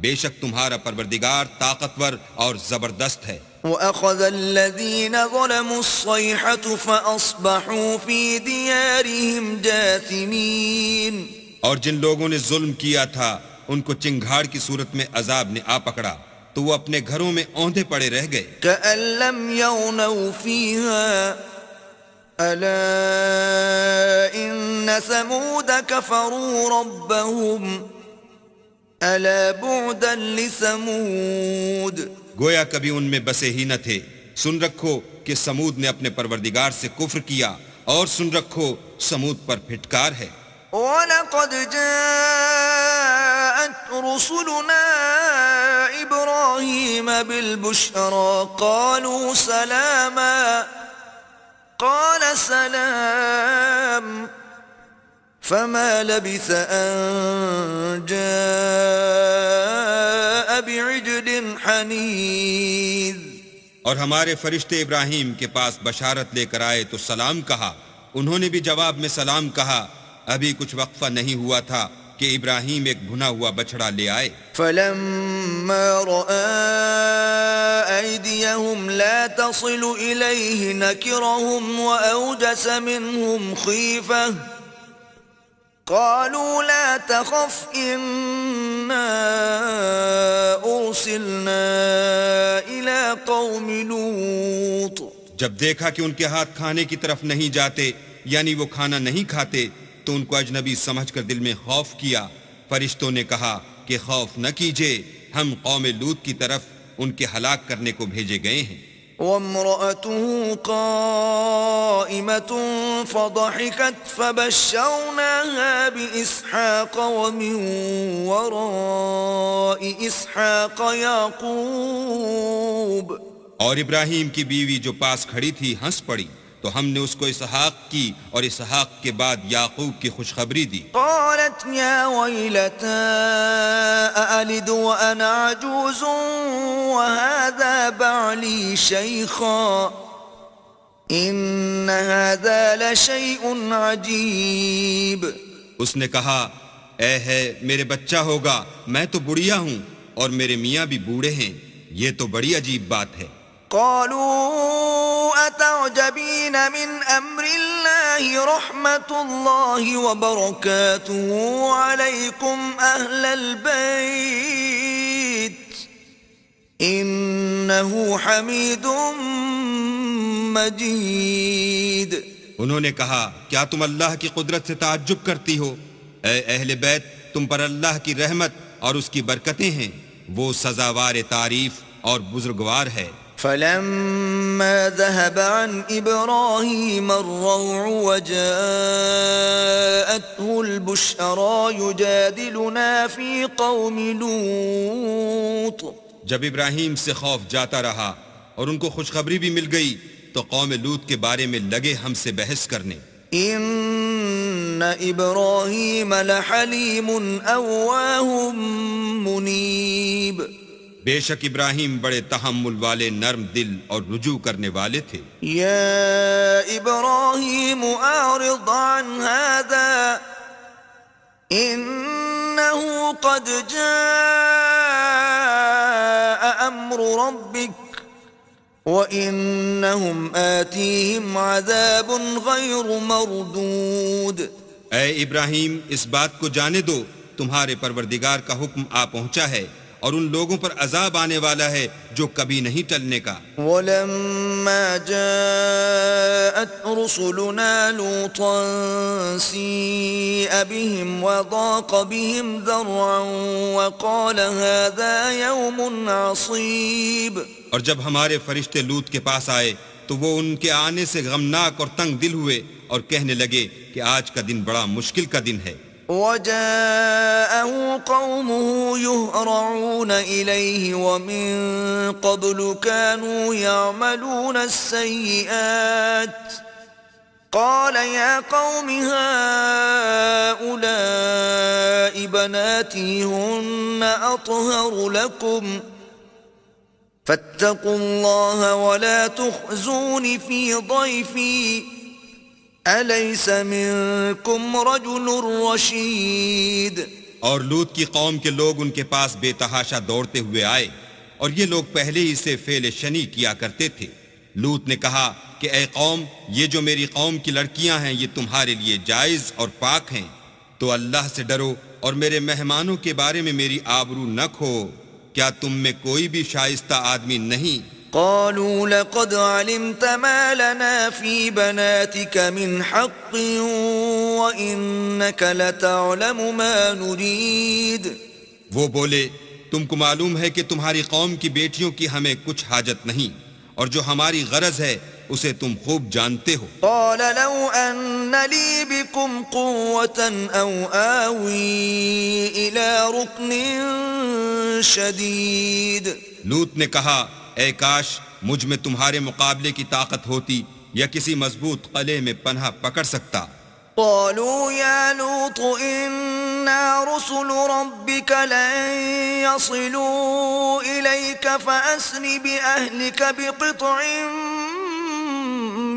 بے شک تمہارا پروردگار طاقتور اور زبردست ہے۔ وَأَخَذَ الَّذِينَ ظَلَمُوا الصَّيْحَةُ فَأَصْبَحُوا فِي دِيَارِهِمْ جَاثِمِينَ۔ اور جن لوگوں نے ظلم کیا تھا ان کو چنگھاڑ کی صورت میں عذاب نے آ پکڑا تو وہ اپنے گھروں میں اوندھے پڑے رہ گئے۔ كَأَن لَّمْ يَغْنَوْا فِيهَا أَلَا إِنَّ ثَمُودَ كَفَرُوا رَبَّهُمْ أَلَا بُعْدًا لِثَمُودَ۔ گویا کبھی ان میں بسے ہی نہ تھے۔ سن رکھو کہ سمود نے اپنے پروردگار سے کفر کیا، اور سن رکھو سمود پر پھٹکار ہے۔ وَلَقَدْ جَاءَتْ رُسُلُنَا إِبْرَاهِيمَ بِالْبُشْرَى قَالُوا سَلَامًا قَالَ سَلَامٌ فَمَا لَبِثَ أَن جَاءَ بِعِجْلٍ حَنِيذٍ۔ اور ہمارے فرشتے ابراہیم کے پاس بشارت لے کر آئے تو سلام کہا، انہوں نے بھی جواب میں سلام کہا۔ ابھی کچھ وقفہ نہیں ہوا تھا کہ ابراہیم ایک بھنا ہوا بچڑا لے آئے۔ فَلَمَّا رَأَىٰ أَيْدِيَهُمْ لَا تَصِلُ إِلَيْهِ نَكِرَهُمْ وَأَوْجَسَ مِنْهُمْ خِيفَةً قالوا لا تخف إنا أرسلنا إلى قوم لوط. جب دیکھا کہ ان کے ہاتھ کھانے کی طرف نہیں جاتے یعنی وہ کھانا نہیں کھاتے تو ان کو اجنبی سمجھ کر دل میں خوف کیا. فرشتوں نے کہا کہ خوف نہ کیجیے، ہم قوم لوط کی طرف ان کے ہلاک کرنے کو بھیجے گئے ہیں. وامرأته قائمة فضحكت فبشرناها بإسحاق ومن وراء إسحاق يعقوب. اور ابراہیم کی بیوی جو پاس کھڑی تھی ہنس پڑی تو ہم نے اس کو اسحاق کی اور اسحاق کے بعد یعقوب کی خوشخبری دی. قالت يا ويلتى أألد وأنا عجوز وهذا بعلي شيخا إن هذا لشيء عجيب. اس نے کہا اے ہے میرے بچہ ہوگا، میں تو بڑھیا ہوں اور میرے میاں بھی بوڑھے ہیں، یہ تو بڑی عجیب بات ہے. قالوا أتعجبين من أمر الله رحمة الله وبركاته عليكم أهل البيت إنه حميد مجيد. انہوں نے کہا کیا تم اللہ کی قدرت سے تعجب کرتی ہو؟ اے اہل بیت، تم پر اللہ کی رحمت اور اس کی برکتیں ہیں، وہ سزاوار تعریف اور بزرگوار ہے. فلما ذهب عن إبراهيم الروع وجاءته البشرى يجادلنا في قوم لوط. جب ابراہیم سے خوف جاتا رہا اور ان کو خوشخبری بھی مل گئی تو قوم لوط کے بارے میں لگے ہم سے بحث کرنے. إن إبراهيم لحليم أواه منيب. بے شک ابراہیم بڑے تحمل والے، نرم دل اور رجوع کرنے والے تھے. يا إبراهيم أعرض عن هذا إنه قد جاء أمر ربك وَإِنَّهُمْ آتِيهِمْ عَذَابٌ غَيْرُ مَرْدُودٍ. اے ابراہیم اس بات کو جانے دو تمہارے پروردگار کا حکم آ پہنچا ہے اور ان لوگوں پر عذاب آنے والا ہے جو کبھی نہیں ٹلنے کا. وَلَمَّا جَاءَتْ رُسُلُنَا لُوطًا سِيءَ بِهِمْ وَضَاقَ بِهِمْ ذَرْعًا وَقَالَ هَذَا يَوْمٌ عَصِيبٌ. اور جب ہمارے فرشتے لوط کے پاس آئے تو وہ ان کے آنے سے غمناک اور تنگ دل ہوئے اور کہنے لگے کہ آج کا دن بڑا مشکل کا دن ہے. وَجَاءَهُ قَوْمُهُ يُهْرَعُونَ إِلَيْهِ وَمِن قَبْلُ كَانُوا يَعْمَلُونَ السَّيِّئَاتِ قَالَ يَا قَوْمِ هَؤُلَاءِ بَنَاتِي هُنَّ أَطْهَرُ لَكُمْ فَاتَّقُوا اللَّهَ وَلَا تُخْزُونِ فِي ضَيْفِي أَلَيْسَ مِنكُمْ رَجُلٌ رَشِيدٌ. اور لوط کی قوم کے لوگ ان کے پاس بے تحاشا دوڑتے ہوئے آئے اور یہ لوگ پہلے ہی سے فعل شنی کیا کرتے تھے. لوط نے کہا کہ اے قوم، یہ جو میری قوم کی لڑکیاں ہیں یہ تمہارے لیے جائز اور پاک ہیں، تو اللہ سے ڈرو اور میرے مہمانوں کے بارے میں میری آبرو نہ کھو. کیا تم میں کوئی بھی شائستہ آدمی نہیں؟ قالوا لقد علمت ما لنا في بناتك من حق وإنك لتعلم ما نريد. وہ بولے تم کو معلوم ہے کہ تمہاری قوم کی بیٹیوں کی ہمیں کچھ حاجت نہیں اور جو ہماری غرض ہے اسے تم خوب جانتے ہو. قال لو أن لي بكم قوة أو آوي إلى ركن شديد. لوط نے کہا اے کاش مجھ میں تمہارے مقابلے کی طاقت ہوتی یا کسی مضبوط قلعے میں پناہ پکڑ سکتا. قالوا يا لوط إنا رسل ربك لن يصلوا إليك فأسر بأهلك بقطع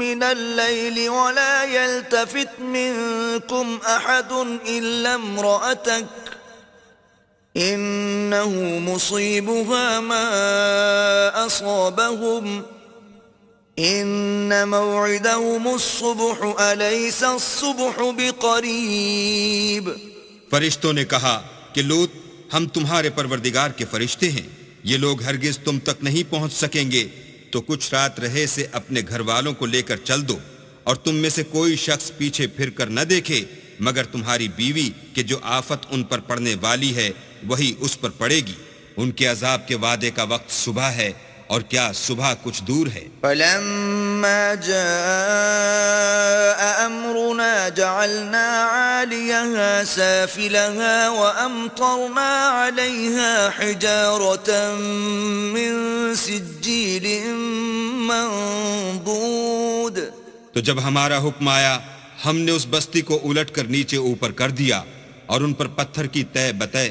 من الليل ولا يلتفت منكم أحد إلا امرأتك إنه مصيبها ما أصابهم إن موعدهم الصبح أليس الصبح بقريب. فرشتوں نے کہا کہ لوط ہم تمہارے پروردگار کے فرشتے ہیں، یہ لوگ ہرگز تم تک نہیں پہنچ سکیں گے، تو کچھ رات رہے سے اپنے گھر والوں کو لے کر چل دو، اور تم میں سے کوئی شخص پیچھے پھر کر نہ دیکھے مگر تمہاری بیوی کہ جو آفت ان پر پڑنے والی ہے وہی اس پر پڑے گی۔ ان کے عذاب کے وعدے کا وقت صبح ہے، اور کیا صبح کچھ دور ہے۔ فلما جاء أمرنا جعلنا عاليها سافلها وأمطرنا عليها حجارة من سجيل منضود۔ تو جب ہمارا حکم آیا ہم نے اس بستی کو الٹ کر نیچے اوپر کر دیا اور ان پر پتھر کی تہ بتہ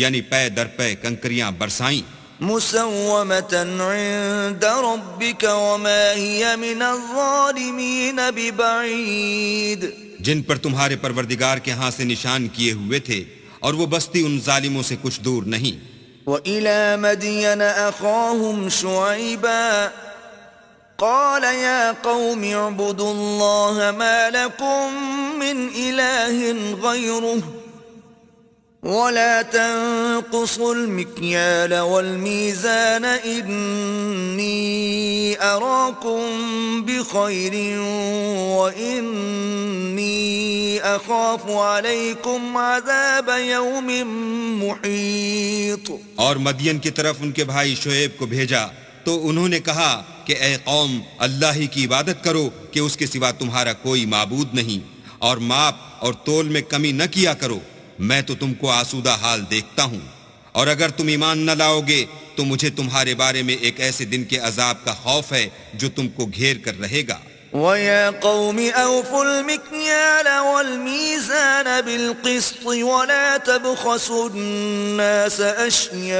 یعنی پے در پے کنکریاں برسائیں۔ مسومة عند ربك وما هي من الظالمين ببعيد۔ جن پر تمہارے پروردگار کے ہاں سے نشان کیے ہوئے تھے، اور وہ بستی ان ظالموں سے کچھ دور نہیں۔ وإلى مدين أخاهم شعيبا قال يا قوم اعبدوا الله ما لكم من إله غيره ولا تنقصوا المكيال والميزان إني أراكم بخير وإني أخاف عليكم عذاب يوم محيط۔ اور مدین کی طرف ان کے بھائی شعیب کو بھیجا تو انہوں نے کہا کہ اے قوم اللہ ہی کی عبادت کرو کہ اس کے سوا تمہارا کوئی معبود نہیں، اور ماپ اور تول میں کمی نہ کیا کرو، میں تو تم کو آسودہ حال دیکھتا ہوں، اور اگر تم ایمان نہ لاؤ گے تو مجھے تمہارے بارے میں ایک ایسے دن کے عذاب کا خوف ہے جو تم کو گھیر کر رہے گا۔ وَيَا قَوْمِ أَوْفُوا الْمِكْيَالَ وَالْمِيزَانَ بِالْقِسْطِ وَلَا تَبْخَسُوا النَّاسَ أَشْيَاءَهُمْ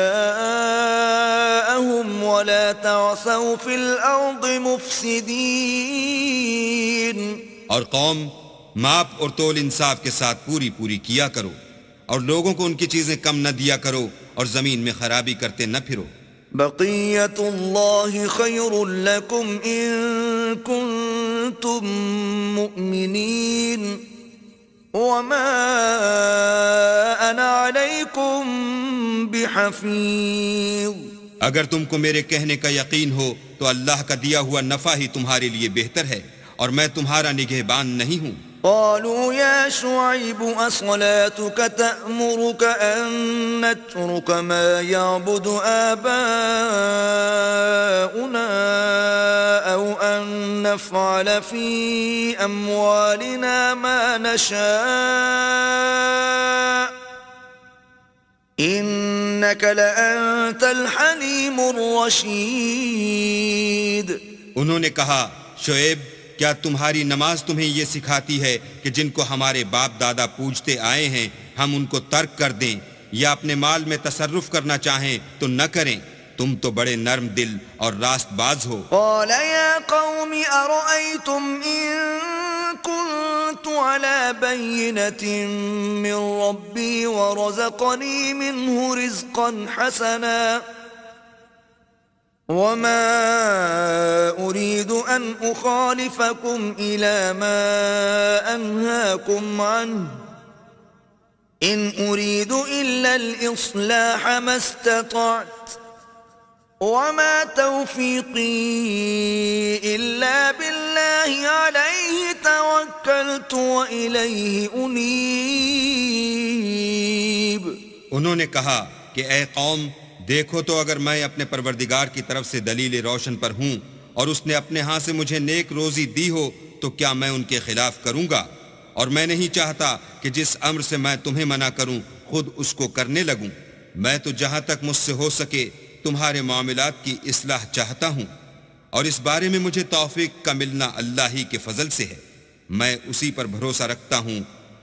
وَلَا تَعْثَوْا فِي الْأَرْضِ مُفْسِدِينَ۔ اور قوم ماپ اور تول انصاف کے ساتھ پوری پوری کیا کرو، اور لوگوں کو ان کی چیزیں کم نہ دیا کرو، اور زمین میں خرابی کرتے نہ پھرو۔ بقیت اللہ خیر لکم ان کنتم مؤمنین وما انا علیکم بحفیظ۔ اگر تم کو میرے کہنے کا یقین ہو تو اللہ کا دیا ہوا نفع ہی تمہارے لیے بہتر ہے، اور میں تمہارا نگہبان نہیں ہوں۔ قالوا يا شعيب أصلاتك تأمرك أن نترك ما يعبد آباؤنا أو أن نفعل في أموالنا ما نشاء إنك لأنت الحليم الرشيد۔ انہوں نے کہا شعیب کیا تمہاری نماز تمہیں یہ سکھاتی ہے کہ جن کو ہمارے باپ دادا پوجتے آئے ہیں ہم ان کو ترک کر دیں، یا اپنے مال میں تصرف کرنا چاہیں تو نہ کریں؟ تم تو بڑے نرم دل اور راست باز ہو۔ قال يا قوم أرأيتم إن كنت على بينة من ربي ورزقني منه رزقا حسنا وما أريد أن أخالفكم إلى ما أنهاكم عنه إن أريد إلا الإصلاح ما استطعت وما توفيقي إلا بالله عليه توكلت وإليه أنيب۔ انہوں نے کہا کہ اے قوم دیکھو تو اگر میں اپنے پروردگار کی طرف سے دلیل روشن پر ہوں اور اس نے اپنے ہاں سے مجھے نیک روزی دی ہو تو کیا میں ان کے خلاف کروں گا؟ اور میں نہیں چاہتا کہ جس امر سے میں تمہیں منع کروں خود اس کو کرنے لگوں۔ میں تو جہاں تک مجھ سے ہو سکے تمہارے معاملات کی اصلاح چاہتا ہوں، اور اس بارے میں مجھے توفیق کا ملنا اللہ ہی کے فضل سے ہے۔ میں اسی پر بھروسہ رکھتا ہوں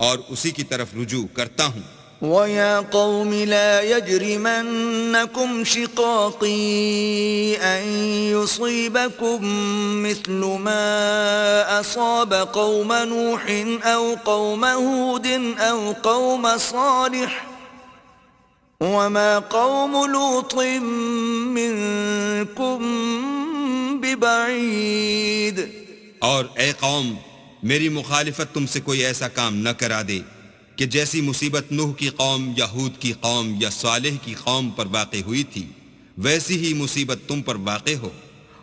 اور اسی کی طرف رجوع کرتا ہوں۔ وَيَا قَوْمِ لَا يَجْرِمَنَّكُمْ شِقَاقِي أَن يُصِيبَكُم مِّثْلُ مَا أَصَابَ قَوْمَ نُوحٍ أَوْ قَوْمَ هُودٍ أَوْ قَوْمَ صَالِحٍ وَمَا قَوْمُ لُوطٍ مِّنكُم ببعيد. اور اے قوم، میری مخالفت تم سے کوئی ایسا کام نہ کرا دے کہ جیسی مصیبت نوح کی قوم یا ہود کی قوم یا صالح کی قوم پر واقع ہوئی تھی ویسی ہی مصیبت تم پر واقع ہو،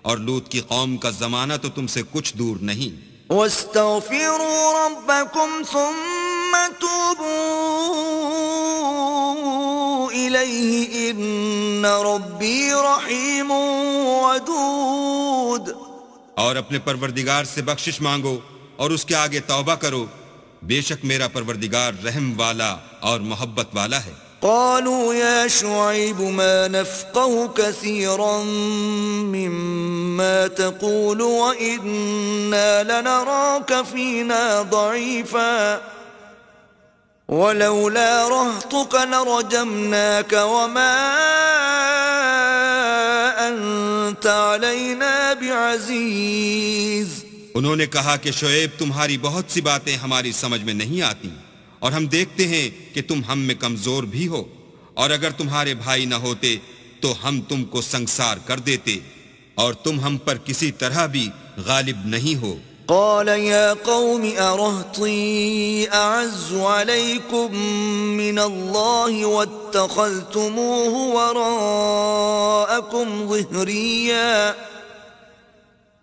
اور لوط کی قوم کا زمانہ تو تم سے کچھ دور نہیں. واستغفروا ربكم ثم توبوا إليه إن ربي رحيم ودود. اور اپنے پروردگار سے بخشش مانگو اور اس کے آگے توبہ کرو، بے شک میرا پروردگار رحم والا اور محبت والا ہے. قالوا يا شعيب ما نفقه كثيرا مما تقول وإنا لنراك فينا ضعيفا ولولا رهطك لرجمناك وما أنت علينا بعزيز. انہوں نے کہا کہ شعیب، تمہاری بہت سی باتیں ہماری سمجھ میں نہیں آتی، اور ہم دیکھتے ہیں کہ تم ہم میں کمزور بھی ہو، اور اگر تمہارے بھائی نہ ہوتے تو ہم تم کو سنگسار کر دیتے، اور تم ہم پر کسی طرح بھی غالب نہیں ہو. قال يا قوم أرهطي أعز عليكم من الله واتخذتموه وراءكم ظهريا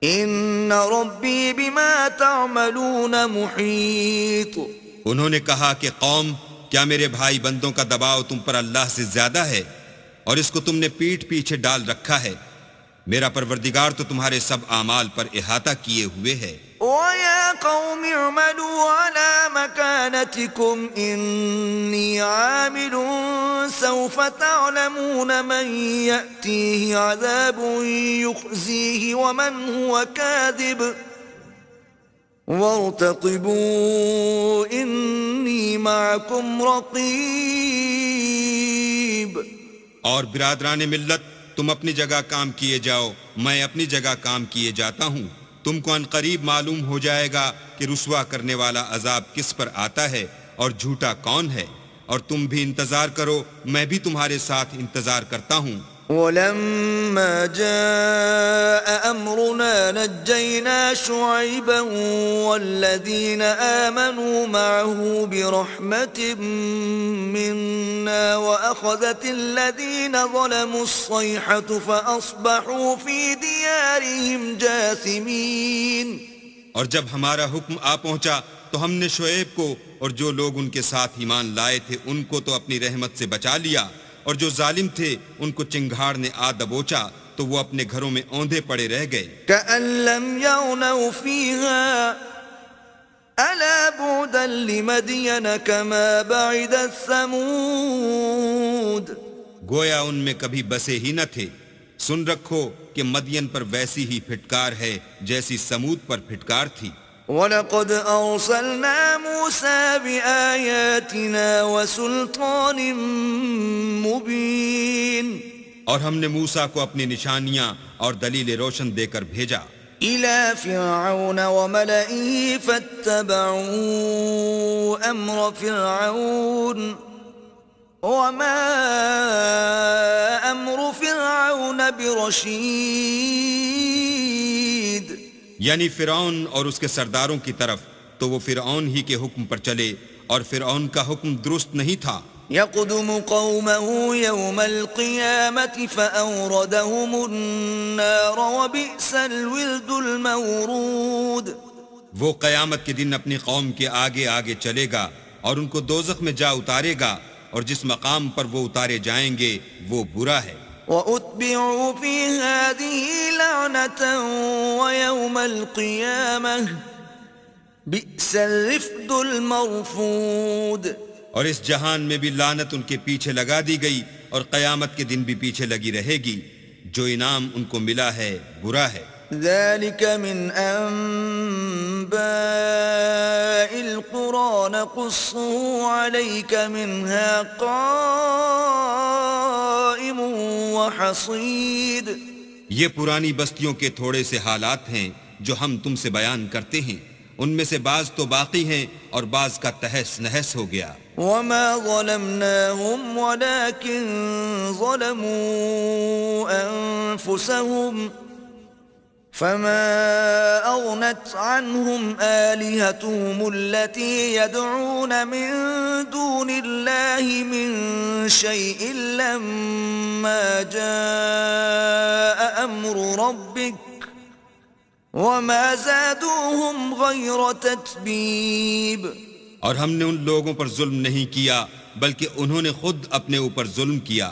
إن ربي بما تعملون محيط. انہوں نے کہا کہ قوم، کیا میرے بھائی بندوں کا دباؤ تم پر اللہ سے زیادہ ہے، اور اس کو تم نے پیٹھ پیچھے ڈال رکھا ہے؟ میرا پروردگار تو تمہارے سب اعمال پر احاطہ کیے ہوئے ہے. وَيَا قَوْمِ اعْمَلُوا عَلَى مَكَانَتِكُمْ إِنِّي عَامِلٌ سَوْفَ تَعْلَمُونَ مَنْ يَأْتِيهِ عَذَابٌ يُخْزِيهِ وَمَنْ هُوَ كَاذِبٌ وَارْتَقِبُوا إِنِّي مَعَكُمْ رَقِيبٌ. اور برادران ملت، تم اپنی جگہ کام کیے جاؤ، میں اپنی جگہ کام کیے جاتا ہوں. تم کو ان قریب معلوم ہو جائے گا کہ رسوا کرنے والا عذاب کس پر آتا ہے اور جھوٹا کون ہے، اور تم بھی انتظار کرو، میں بھی تمہارے ساتھ انتظار کرتا ہوں. ولما جاء أمرنا نجينا شعيبا والذين آمنوا معه برحمة منا وأخذت الذين ظلموا الصيحة فأصبحوا في ديارهم جاثمين. اور جب ہمارا حکم آ پہنچا تو ہم نے شعیب کو اور جو لوگ ان کے ساتھ ایمان لائے تھے ان کو تو اپنی رحمت سے بچا لیا، اور جو ظالم تھے ان کو چنگھاڑ نے آ دبوچا تو وہ اپنے گھروں میں اوندھے پڑے رہ گئے. كأن لم يغنوا فيها ألا بعدا لمدين كما بعدت ثمود. گویا ان میں کبھی بسے ہی نہ تھے. سن رکھو کہ مدین پر ویسی ہی پھٹکار ہے جیسی سمود پر پھٹکار تھی. وَلَقَدْ أَرْسَلْنَا مُوسَى بِآيَاتِنَا وَسُلْطَانٍ مُبِينٍ. اور ہم نے موسیٰ کو اپنی نشانیاں اور دلیل روشن دے کر بھیجا إِلَى فِرْعَوْنَ وَمَلَئِهِ فَاتَّبَعُوا أَمْرَ فِرْعَوْنَ وَمَا أَمْرُ فِرْعَوْنَ بِرَشِيدٍ. یعنی فرعون اور اس کے سرداروں کی طرف، تو وہ فرعون ہی کے حکم پر چلے، اور فرعون کا حکم درست نہیں تھا. يقدم قومه يوم القيامة فأوردهم النار وبئس الورد المورود. وہ قیامت کے دن اپنی قوم کے آگے آگے چلے گا اور ان کو دوزخ میں جا اتارے گا، اور جس مقام پر وہ اتارے جائیں گے وہ برا ہے. وَأُتْبِعُوا فِي هَذِهِ لَعْنَةً وَيَوْمَ الْقِيَامَةِ بِئْسَ الرِّفْدُ الْمَرْفُودُ. اور اس جہان میں بھی لعنت ان کے پیچھے لگا دی گئی، اور قیامت کے دن بھی پیچھے لگی رہے گی. جو انعام ان کو ملا ہے برا ہے. ذَلِكَ مِنْ أَنْبَاءِ الْقُرَى نَقُصُّهُ عَلَيْكَ مِنْهَا قَائِمٌ وَحَصِيدٌ. یہ پرانی بستیوں کے تھوڑے سے حالات ہیں جو ہم تم سے بیان کرتے ہیں، ان میں سے بعض تو باقی ہیں اور بعض کا تہس نہس ہو گیا. وَمَا ظَلَمْنَاهُمْ وَلَكِنْ ظَلَمُوا أَنفُسَهُمْ فما أغنت عنهم آلهتهم التي يدعون من دون الله من شيء لما جاء أمر ربك وما زادوهم غير تتبيب. اور ہم نے ان لوگوں پر ظلم نہیں کیا بلکہ انہوں نے خود اپنے اوپر ظلم کیا.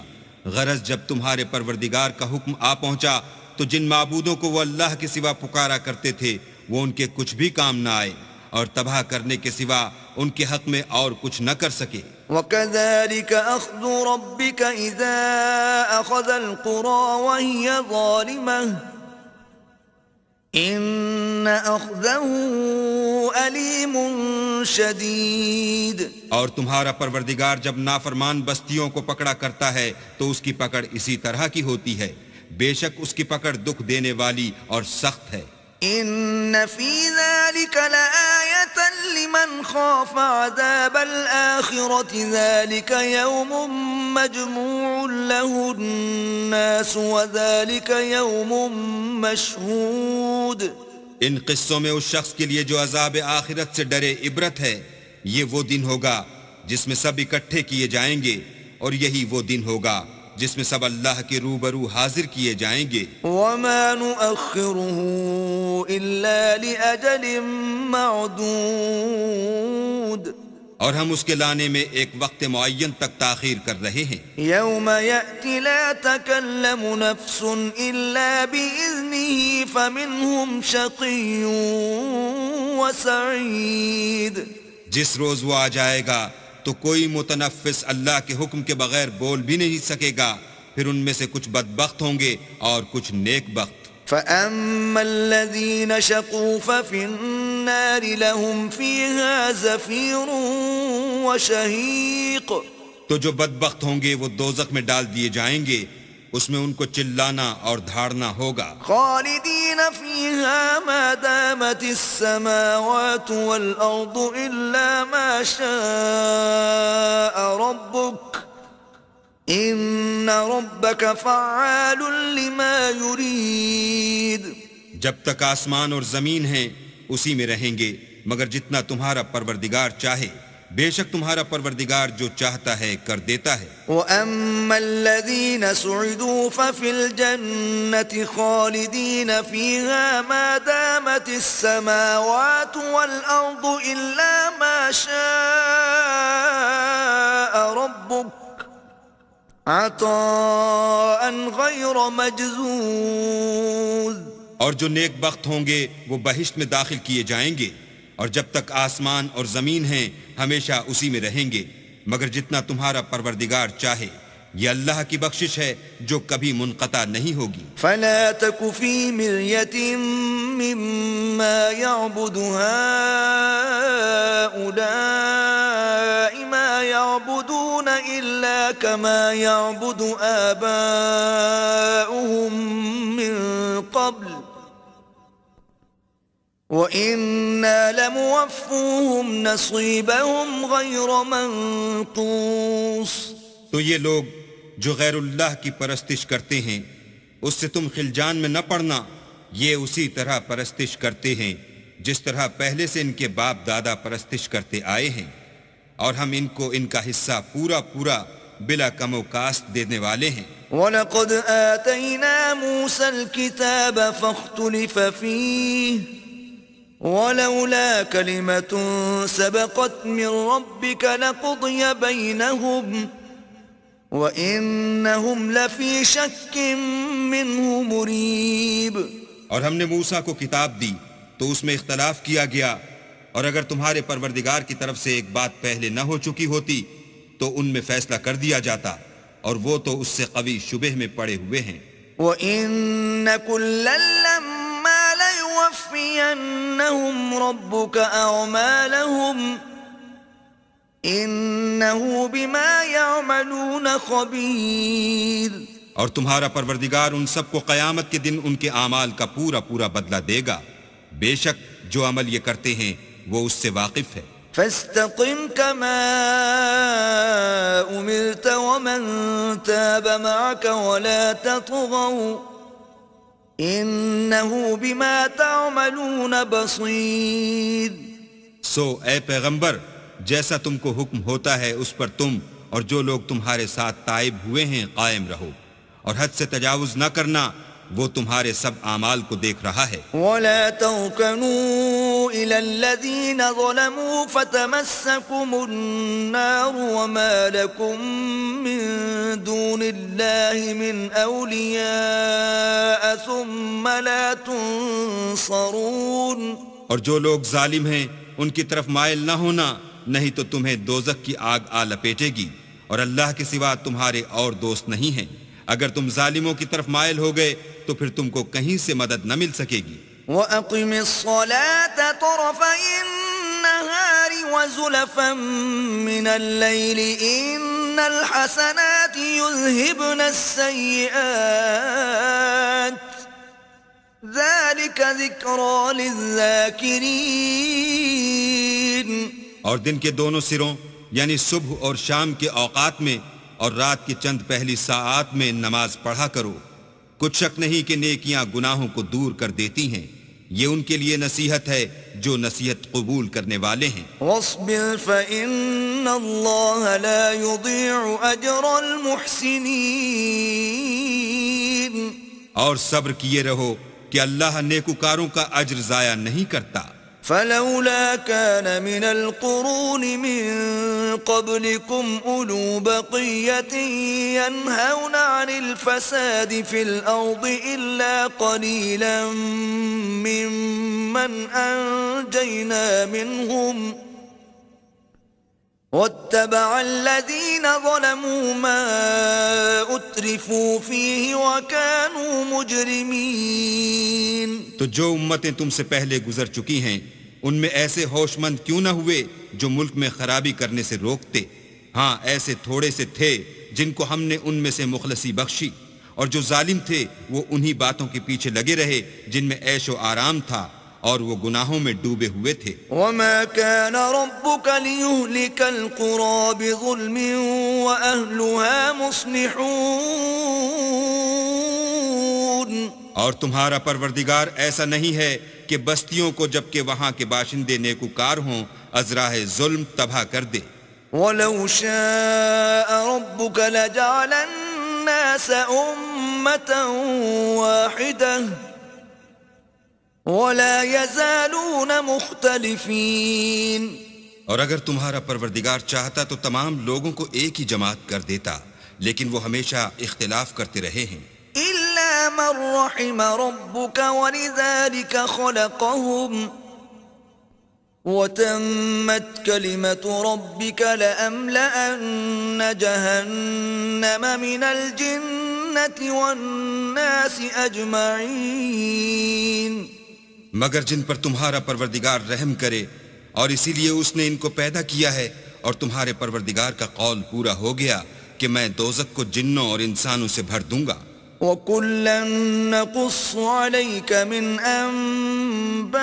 غرض جب تمہارے پروردگار کا حکم آ پہنچا تو جن معبودوں کو وہ اللہ کے سوا پکارا کرتے تھے وہ ان کے کچھ بھی کام نہ آئے اور تباہ کرنے کے سوا ان کے حق میں اور کچھ نہ کر سکے. وَكَذَلِكَ أَخْذُ رَبِّكَ إِذَا أَخَذَ الْقُرَى وَهِيَ ظَالِمَةٌ إِنَّ أَخْذَهُ أَلِيمٌ شَدِيدٌ. اور تمہارا پروردگار جب نافرمان بستیوں کو پکڑا کرتا ہے تو اس کی پکڑ اسی طرح کی ہوتی ہے. بے شک اس کی پکڑ دکھ دینے والی اور سخت ہے. ان فی ذلک لآیۃ لمن خاف عذاب الآخرۃ ذلک یوم مجموع له الناس وذلک یوم مشہود. ان قصوں میں اس شخص کے لیے جو عذاب آخرت سے ڈرے عبرت ہے. یہ وہ دن ہوگا جس میں سب اکٹھے کیے جائیں گے اور یہی وہ دن ہوگا جس میں سب اللہ کے روبرو حاضر کیے جائیں گے. وما نؤخره الا لاجل معدود. اور ہم اس کے لانے میں ایک وقت معین تک تاخیر کر رہے ہیں. یوم یأتی لا تکلم نفس الا بإذنه فمنهم شقی وسعید. جس روز وہ آ جائے گا تو کوئی متنفس اللہ کے حکم کے بغیر بول بھی نہیں سکے گا. پھر ان میں سے کچھ بدبخت ہوں گے اور کچھ نیک بخت. فَأَمَّا الَّذِينَ شَقُوا فَفِي النَّارِ لَهُمْ فِيهَا زَفِيرٌ وَشَهِيقٌ. تو جو بدبخت ہوں گے وہ دوزخ میں ڈال دیے جائیں گے. اس میں ان کو چلانا اور دھاڑنا ہوگا. خالدین فیہا ما دامت السماوات والارض الا ما شاء ربک ان ربک فعال لما یرید. جب تک آسمان اور زمین ہیں اسی میں رہیں گے مگر جتنا تمہارا پروردگار چاہے. بے شک تمہارا پروردگار جو چاہتا ہے کر دیتا ہے. وَأَمَّا الَّذِينَ سُعِدُوا فَفِي الْجَنَّةِ خَالِدِينَ فِيهَا مَا دَامَتِ السَّمَاوَاتُ وَالْأَرْضُ إِلَّا مَا شَاءَ رَبُّكَ عَطَاءً غَيْرَ مَجْذُوذٍ. اور جو نیک بخت ہوں گے وہ بہشت میں داخل کیے جائیں گے اور جب تک آسمان اور زمین ہیں ہمیشہ اسی میں رہیں گے مگر جتنا تمہارا پروردگار چاہے. یہ اللہ کی بخشش ہے جو کبھی منقطع نہیں ہوگی. فلا تک فی مریۃ مما یعبد هؤلاء ما یعبدون الا كما یعبد آباؤهم من قبل وَإِنَّا لَمُوَفُّوهُمْ نَصِيبَهُمْ غَيْرَ مَنْقُوصٍ. تو یہ لوگ جو غیر اللہ کی پرستش کرتے ہیں اس سے تم خلجان میں نہ پڑنا. یہ اسی طرح پرستش کرتے ہیں جس طرح پہلے سے ان کے باپ دادا پرستش کرتے آئے ہیں اور ہم ان کو ان کا حصہ پورا پورا بلا کم و کاست دینے والے ہیں. وَلَقَدْ آتَيْنَا مُوسَى الْكِتَابَ فَاخْتُلِفَ فِيهِ وَلَوْلَا كَلِمَةٌ سَبَقَتْ مِنْ رَبِّكَ لَقُضِيَ بَيْنَهُمْ وَإِنَّهُمْ لَفِي شَكٍّ مِّنْهُ مُرِيبٍ. اور ہم نے موسیٰ کو کتاب دی تو اس میں اختلاف کیا گیا اور اگر تمہارے پروردگار کی طرف سے ایک بات پہلے نہ ہو چکی ہوتی تو ان میں فیصلہ کر دیا جاتا اور وہ تو اس سے قوی شبہ میں پڑے ہوئے ہیں. وَإِنَّ كُلًّا لَمَّا لَيُوَفِّيَنَّهُمْ رَبُّكَ أَعْمَالَهُمْ إِنَّهُ بِمَا يَعْمَلُونَ خَبِيرٌ. اور تمہارا پروردگار ان سب کو قیامت کے دن ان کے اعمال کا پورا پورا بدلہ دے گا. بے شک جو عمل یہ کرتے ہیں وہ اس سے واقف ہے. فاستقم كما أمرت ومن تاب معك ولا تطغوا إنه بما تعملون بصير. سو اے پیغمبر، جیسا تم کو حکم ہوتا ہے اس پر تم اور جو لوگ تمہارے ساتھ تائب ہوئے ہیں قائم رہو، اور حد سے تجاوز نہ کرنا، وہ تمہارے سب اعمال کو دیکھ رہا ہے. ولا تركنوا إلى الذين ظلموا فتمسكم النار وما لكم من دون الله من أولياء ثم لا تنصرون. اور جو لوگ ظالم ہیں ان کی طرف مائل نہ ہونا، نہیں تو تمہیں دوزخ کی آگ آ لپیٹے گی، اور اللہ کے سوا تمہارے اور دوست نہیں ہیں. اگر تم ظالموں کی طرف مائل ہو گئے تو پھر تم کو کہیں سے مدد نہ مل سکے گی. وَأَقِمِ الصَّلَاةَ طَرَفَيِ النَّهَارِ وَزُلَفًا مِّنَ اللَّيْلِ إِنَّ الْحَسَنَاتِ يُذْهِبْنَ السَّيِّئَاتِ ذَلِكَ ذِكْرَى لِلذَّاكِرِينَ. اور دن کے دونوں سروں یعنی صبح اور شام کے اوقات میں اور رات کی چند پہلی ساعات میں نماز پڑھا کرو. کچھ شک نہیں کہ نیکیاں گناہوں کو دور کر دیتی ہیں. یہ ان کے لیے نصیحت ہے جو نصیحت قبول کرنے والے ہیں. وَاصْبِرْ فَإِنَّ اللَّهَ لَا يُضِيعُ أَجْرَ الْمُحْسِنِينَ. اور صبر کیے رہو کہ اللہ نیکوکاروں کا اجر ضائع نہیں کرتا. فلولا كان من القرون من قبلكم أولو بقية ينهون عن الفساد في الأرض إلا قليلا ممن أنجينا منهم واتبع الذين ظلموا ما أترفوا فيه وكانوا مجرمين. تو جو امتیں تم سے پہلے گزر چکی ہیں ان میں ایسے ہوش مند کیوں نہ ہوئے جو ملک میں خرابی کرنے سے روکتے؟ ہاں ایسے تھوڑے سے تھے جن کو ہم نے ان میں سے مخلصی بخشی، اور جو ظالم تھے وہ انہی باتوں کے پیچھے لگے رہے جن میں عیش و آرام تھا اور وہ گناہوں میں ڈوبے ہوئے تھے. وما كان ربك ليهلك القرى بظلم وأهلها مصلحون. اور تمہارا پروردگار ایسا نہیں ہے کہ بستیوں کو جبکہ وہاں کے باشندے نیکوکار ہوں ازراہ ظلم تباہ کر دے. ولو شاء ربك لجعل الناس أمة واحدة ولا يزالون مختلفين. اور اگر تمہارا پروردگار چاہتا تو تمام لوگوں کو ایک ہی جماعت کر دیتا، لیکن وہ ہمیشہ اختلاف کرتے رہے ہیں. إلا من رحم ربك ولذلك خلقهم وتمت كلمة ربك لأملأن جهنم من الجنة والناس أجمعين. مگر جن پر تمہارا پروردگار رحم کرے، اور اسی لیے اس نے ان کو پیدا کیا ہے، اور تمہارے پروردگار کا قول پورا ہو گیا کہ میں دوزخ کو جنوں اور انسانوں سے بھر دوں گا. وَكُلًّا نَّقُصُّ عَلَيْكَ مِنْ أَنبَاءِ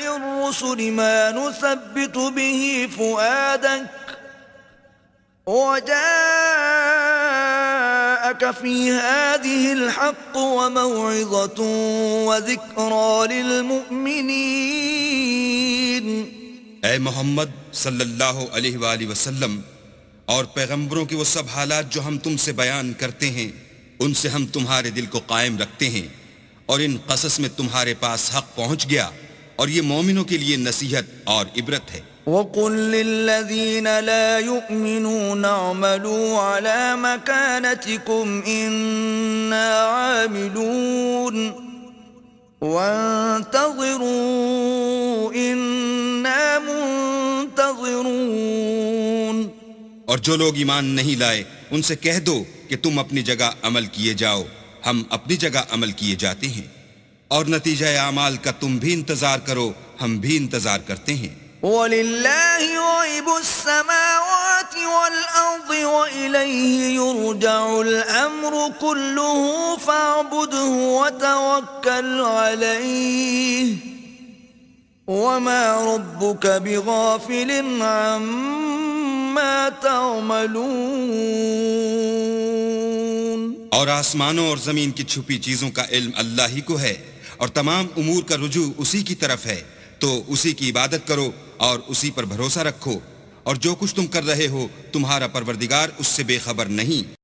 الرُّسُلِ مَا نُثَبِّتُ بِهِ فُؤَادَكَ وَجَاءَكَ فِي هَٰذِهِ الْحَقُّ وَمَوْعِظَةٌ وَذِكْرَىٰ لِلْمُؤْمِنِينَ. اے محمد صلی اللہ علیہ وآلہ وسلم، اور پیغمبروں کے وہ سب حالات جو ہم تم سے بیان کرتے ہیں ان سے ہم تمہارے دل کو قائم رکھتے ہیں، اور ان قصص میں تمہارے پاس حق پہنچ گیا، اور یہ مومنوں کے لیے نصیحت اور عبرت ہے. وَقُل لِّلَّذِينَ لَا يُؤْمِنُونَ اعْمَلُوا عَلَىٰ مَكَانَتِكُمْ إِنَّا عَامِلُونَ وَانتَظِرُوا إِنَّا مُنتَظِرُونَ. اور جو لوگ ایمان نہیں لائے ان سے کہہ دو کہ تم اپنی جگہ عمل کیے جاؤ، ہم اپنی جگہ عمل کیے جاتے ہیں، اور نتیجہ اعمال کا تم بھی انتظار کرو، ہم بھی انتظار کرتے ہیں. وَلِلَّهِ غَيْبُ السَّمَاوَاتِ وَالْأَرْضِ وَإِلَيْهِ يُرْجَعُ الْأَمْرُ كُلُّهُ فَاعْبُدْهُ وَتَوَكَّلْ عَلَيْهِ وَمَا رَبُّكَ بِغَافِلٍ عَمَّا تَعْمَلُونَ. اور آسمانوں اور زمین کی چھپی چیزوں کا علم اللہ ہی کو ہے، اور تمام امور کا رجوع اسی کی طرف ہے، تو اسی کی عبادت کرو اور اسی پر بھروسہ رکھو، اور جو کچھ تم کر رہے ہو تمہارا پروردگار اس سے بے خبر نہیں۔